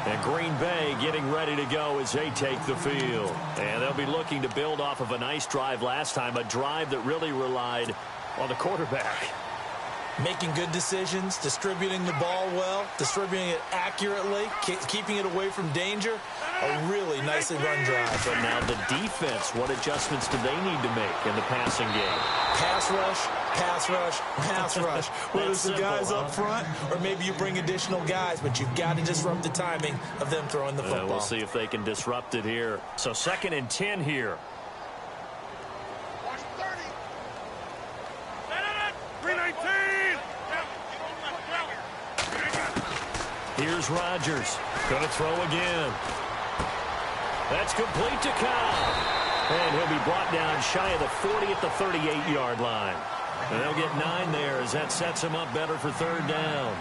And Green Bay getting ready to go as they take the field. And they'll be looking to build off of a nice drive last time, a drive that really relied on the quarterback. Making good decisions, distributing the ball well, distributing it accurately, keeping it away from danger. A really nicely run drive. But now the defense, what adjustments do they need to make in the passing game? Pass rush, pass rush, pass rush. Whether it's the guys up front or maybe you bring additional guys, but you've got to disrupt the timing of them throwing the football. We'll see if they can disrupt it here. So 2nd and 10 here. Here's Rodgers. Going to throw again. That's complete to Cobb. And he'll be brought down shy of the 40 at the 38-yard line. And they'll get 9 there as that sets him up better for 3rd down.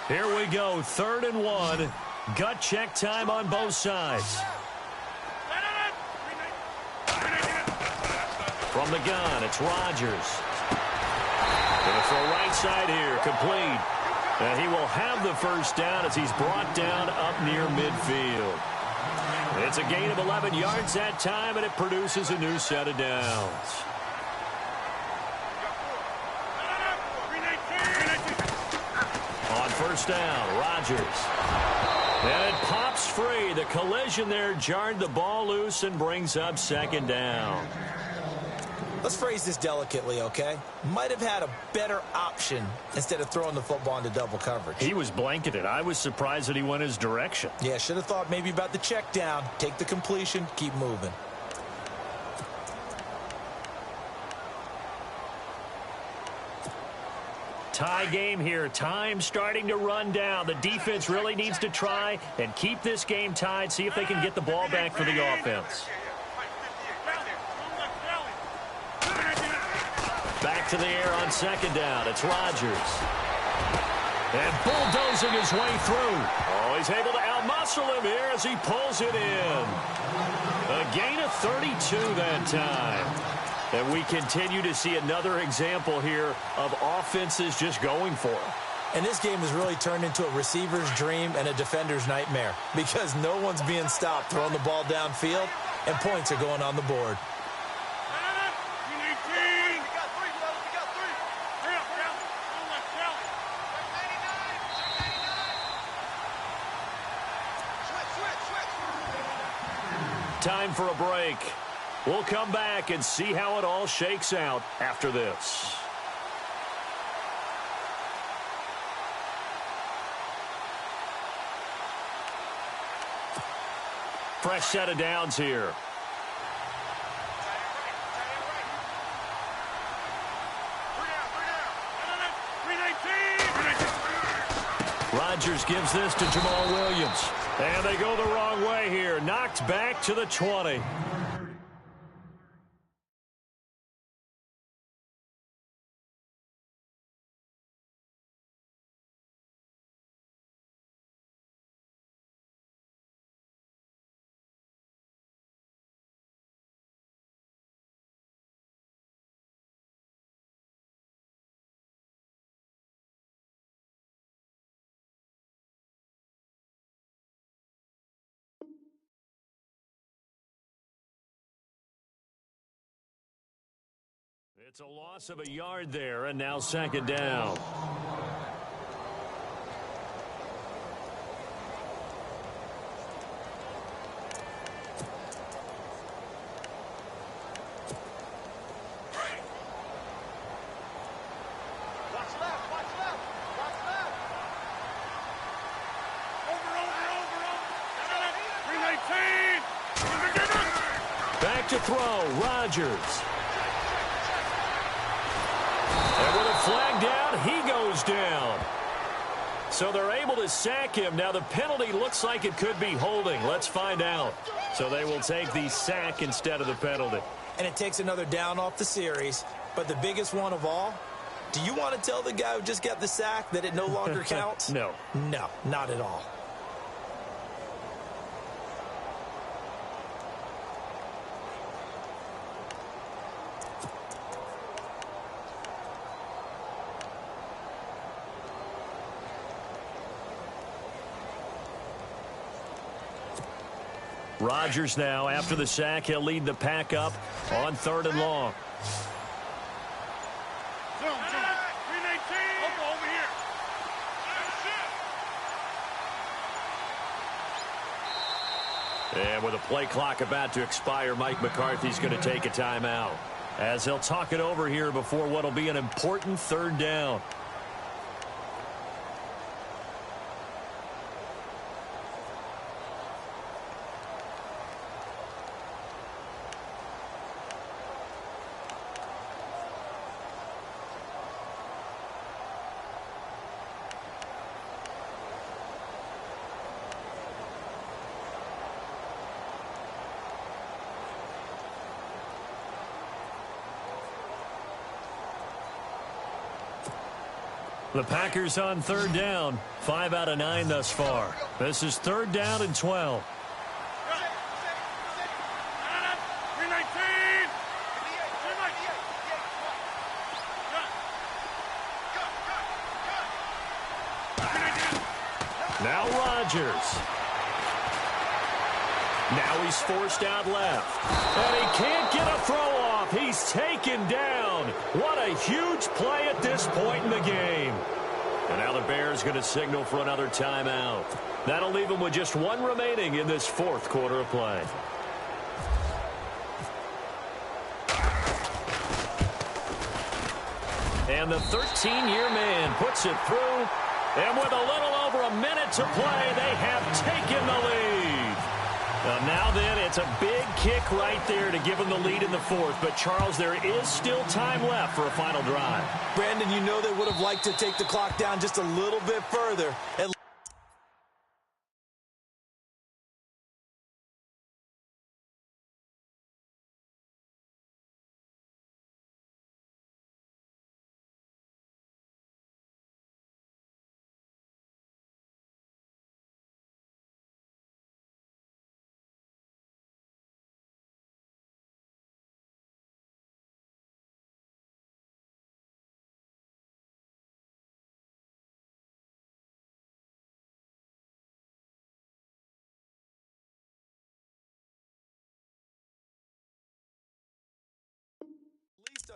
Here we go, 3rd and 1. Gut check time on both sides. From the gun, it's Rodgers. Going to throw right side here, complete. And he will have the first down as he's brought down up near midfield. It's a gain of 11 yards that time, and it produces a new set of downs. On 1st down, Rodgers. And it pops free. The collision there jarred the ball loose and brings up 2nd down. Let's phrase this delicately, okay? Might have had a better option instead of throwing the football into double coverage. He was blanketed. I was surprised that he went his direction. Yeah, should have thought maybe about the check down. Take the completion, keep moving. Tie game here. Time starting to run down. The defense really needs to try and keep this game tied, see if they can get the ball back for the offense. Back to the air on 2nd down. It's Rodgers. And bulldozing his way through. Oh, he's able to outmuscle him here as he pulls it in. A gain of 32 that time. And we continue to see another example here of offenses just going for it. And this game has really turned into a receiver's dream and a defender's nightmare because no one's being stopped throwing the ball downfield, and points are going on the board. Time for a break. We'll come back and see how it all shakes out after this. Fresh set of downs here. Rodgers gives this to Jamal Williams. And they go the wrong way here. Knocked back to the 20. It's a loss of a yard there, and now second down. Back to throw, Rodgers. And with a flag down, he goes down. So they're able to sack him. Now the penalty looks like it could be holding. Let's find out. So they will take the sack instead of the penalty. And it takes another down off the series. But the biggest one of all, do you want to tell the guy who just got the sack that it no longer counts? No. No, not at all. Rodgers now, after the sack, he'll lead the pack up on 3rd and long. And with a play clock about to expire, Mike McCarthy's going to take a timeout as he'll talk it over here before what will be an important 3rd down. The Packers on 3rd down. 5 out of 9 thus far. This is 3rd down and 12. Now Rodgers. Now he's forced out left. And he can't get a throw off. He's taken down. What a huge play at this point in the game. And now the Bears going to signal for another timeout. That'll leave them with just 1 remaining in this 4th quarter of play. And the 13-year man puts it through. And with a little over a minute to play, they have taken the lead. Now then, it's a big kick right there to give them the lead in the 4th. But, Charles, there is still time left for a final drive. Brandon, you know they would have liked to take the clock down just a little bit further.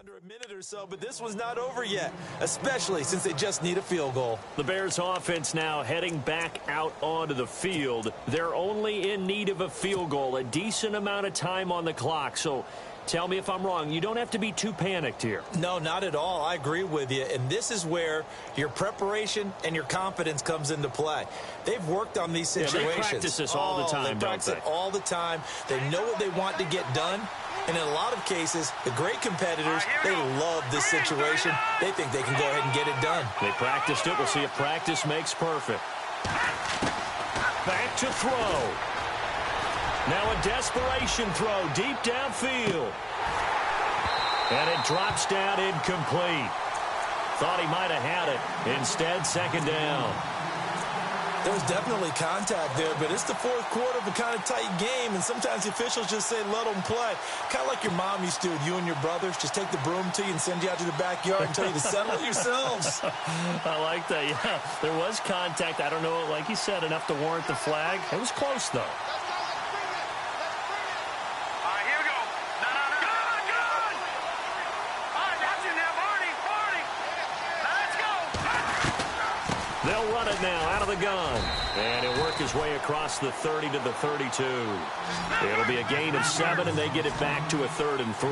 under a minute or so, but this one's not over yet, especially since they just need a field goal. The Bears offense now heading back out onto the field. They're only in need of a field goal, a decent amount of time on the clock. So tell me if I'm wrong. You don't have to be too panicked here. No, not at all. I agree with you. And this is where your preparation and your confidence comes into play. They've worked on these situations. They practice this all the time, They practice it all the time. They know what they want to get done. And in a lot of cases, the great competitors, they love this situation. They think they can go ahead and get it done. They practiced it. We'll see if practice makes perfect. Back to throw. Now a desperation throw deep downfield. And it drops down incomplete. Thought he might have had it. Instead, second down. There's definitely contact there, but it's the fourth quarter of a kind of tight game, and sometimes the officials just say, let them play. Kind of like your mom used to with you and your brothers. Just take the broom to you and send you out to the backyard and tell you to settle it yourselves. I like that, yeah. There was contact. I don't know, like you said, enough to warrant the flag. It was close, though. They'll run it now out of the gun. And he'll work his way across the 30 to the 32. It'll be a gain of 7, and they get it back to a 3rd and 3.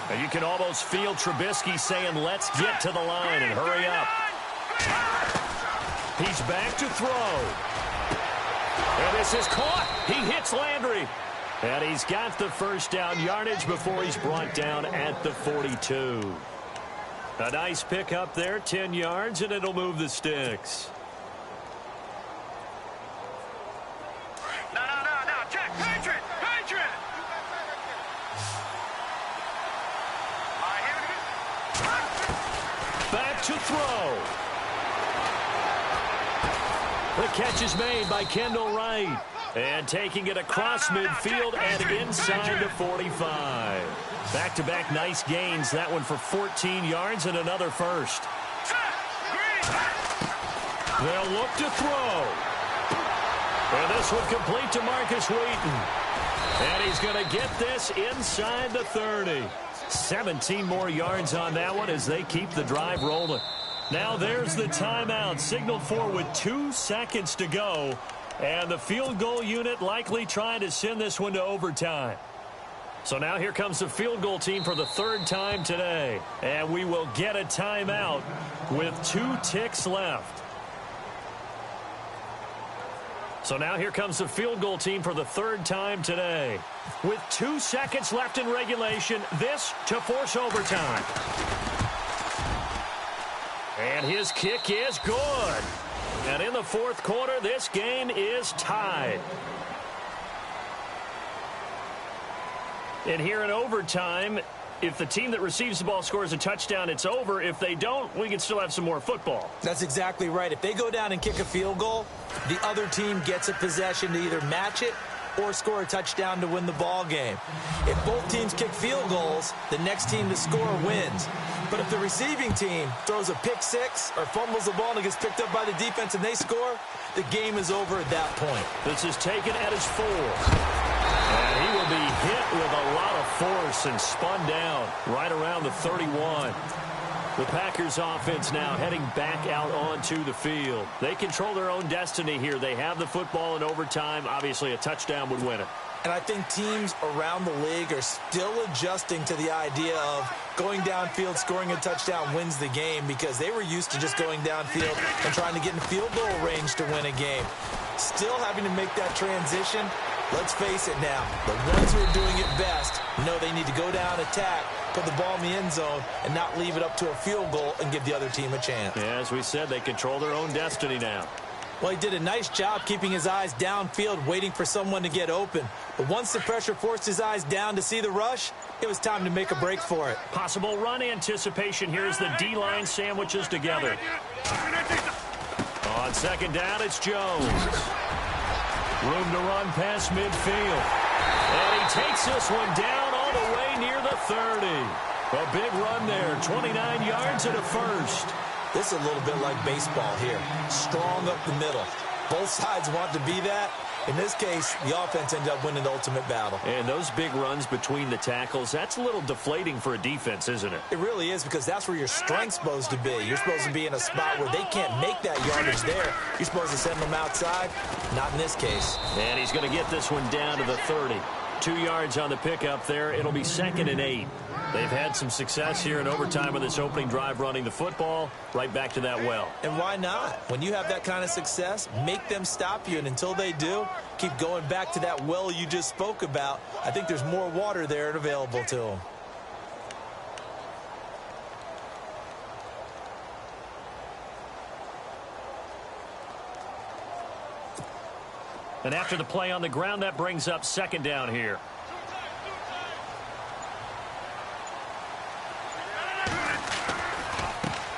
And you can almost feel Trubisky saying, let's get to the line and hurry up. He's back to throw. And this is caught. He hits Landry. And he's got the first down yardage before he's brought down at the 42. A nice pick up there, 10 yards, and it'll move the sticks. No, check, Patriot! Back to throw. The catch is made by Kendall Wright. And taking it across midfield and inside the 45. Back-to-back nice gains. That one for 14 yards and another first. They'll look to throw. And this one complete to Marcus Wheaton. And he's going to get this inside the 30. 17 more yards on that one as they keep the drive rolling. Now there's the timeout, signaled for with 2 seconds to go. And the field goal unit likely trying to send this one to overtime. So now here comes the field goal team for the 3rd time today. And we will get a timeout with 2 ticks left. So now here comes the field goal team for the 3rd time today. With 2 seconds left in regulation, this to force overtime. And his kick is good. And in the 4th quarter, this game is tied. And here in overtime, if the team that receives the ball scores a touchdown, it's over. If they don't, we can still have some more football. That's exactly right. If they go down and kick a field goal, the other team gets a possession to either match it or score a touchdown to win the ball game. If both teams kick field goals, the next team to score wins. But if the receiving team throws a pick six or fumbles the ball and it gets picked up by the defense and they score, the game is over at that point. This is taken at his 4. And he will be hit with a lot of force and spun down right around the 31. The Packers offense now heading back out onto the field. They control their own destiny here. They have the football in overtime. Obviously, a touchdown would win it. And I think teams around the league are still adjusting to the idea of going downfield, scoring a touchdown wins the game, because they were used to just going downfield and trying to get in field goal range to win a game. Still having to make that transition. Let's face it now, the ones who are doing it best know they need to go down, attack, put the ball in the end zone, and not leave it up to a field goal and give the other team a chance. Yeah, as we said, they control their own destiny now. Well, he did a nice job keeping his eyes downfield, waiting for someone to get open. But once the pressure forced his eyes down to see the rush, it was time to make a break for it. Possible run anticipation here as the D-line sandwiches together. On second down, it's Jones. Room to run past midfield. And he takes this one down all the way near the 30. A big run there, 29 yards and a first. This is a little bit like baseball here. Strong up the middle. Both sides want to be that. In this case, the offense ended up winning the ultimate battle. And those big runs between the tackles, that's a little deflating for a defense, isn't it? It really is, because that's where your strength's supposed to be. You're supposed to be in a spot where they can't make that yardage there. You're supposed to send them outside. Not in this case. And he's going to get this one down to the 30. 2 yards on the pickup there. It'll be 2nd and 8. They've had some success here in overtime on this opening drive running the football. Right back to that well. And why not? When you have that kind of success, make them stop you. And until they do, keep going back to that well you just spoke about. I think there's more water there and available to them. And after the play on the ground, that brings up 2nd down here.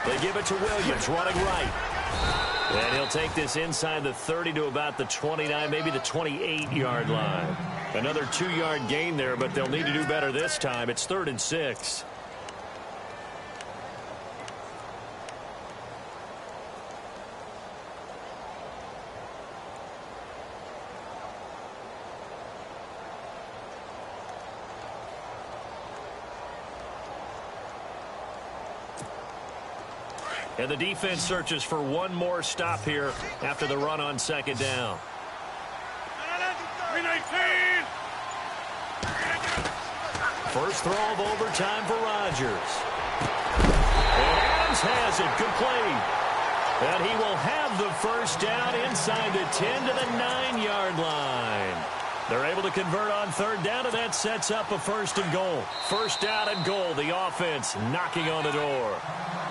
They give it to Williams, running right. And he'll take this inside the 30 to about the 29, maybe the 28-yard line. Another 2-yard gain there, but they'll need to do better this time. It's 3rd and 6. And the defense searches for one more stop here after the run on 2nd down. First throw of overtime for Rodgers. And Adams has it complete. And he will have the first down inside the 10 to the 9-yard line. They're able to convert on 3rd down, and that sets up a 1st and goal. 1st down and goal. The offense knocking on the door.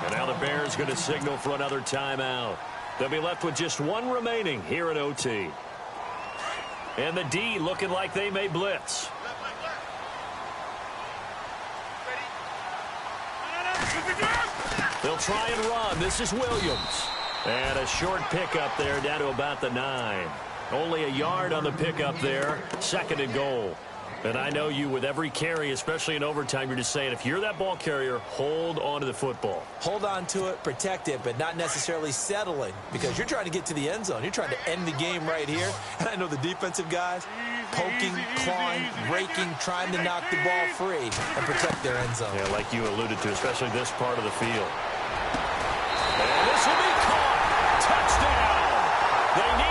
And now the Bears going to signal for another timeout. They'll be left with just one remaining here at OT. And the D looking like they may blitz. They'll try and run. This is Williams. And a short pickup there down to about the 9. Only a yard on the pickup there. 2nd and goal. And I know you, with every carry, especially in overtime, you're just saying, if you're that ball carrier, hold on to the football. Hold on to it, protect it, but not necessarily settling, because you're trying to get to the end zone. You're trying to end the game right here. And I know the defensive guys poking, clawing, raking, trying to knock the ball free and protect their end zone. Yeah, like you alluded to, especially this part of the field. And this will be caught. Touchdown. They need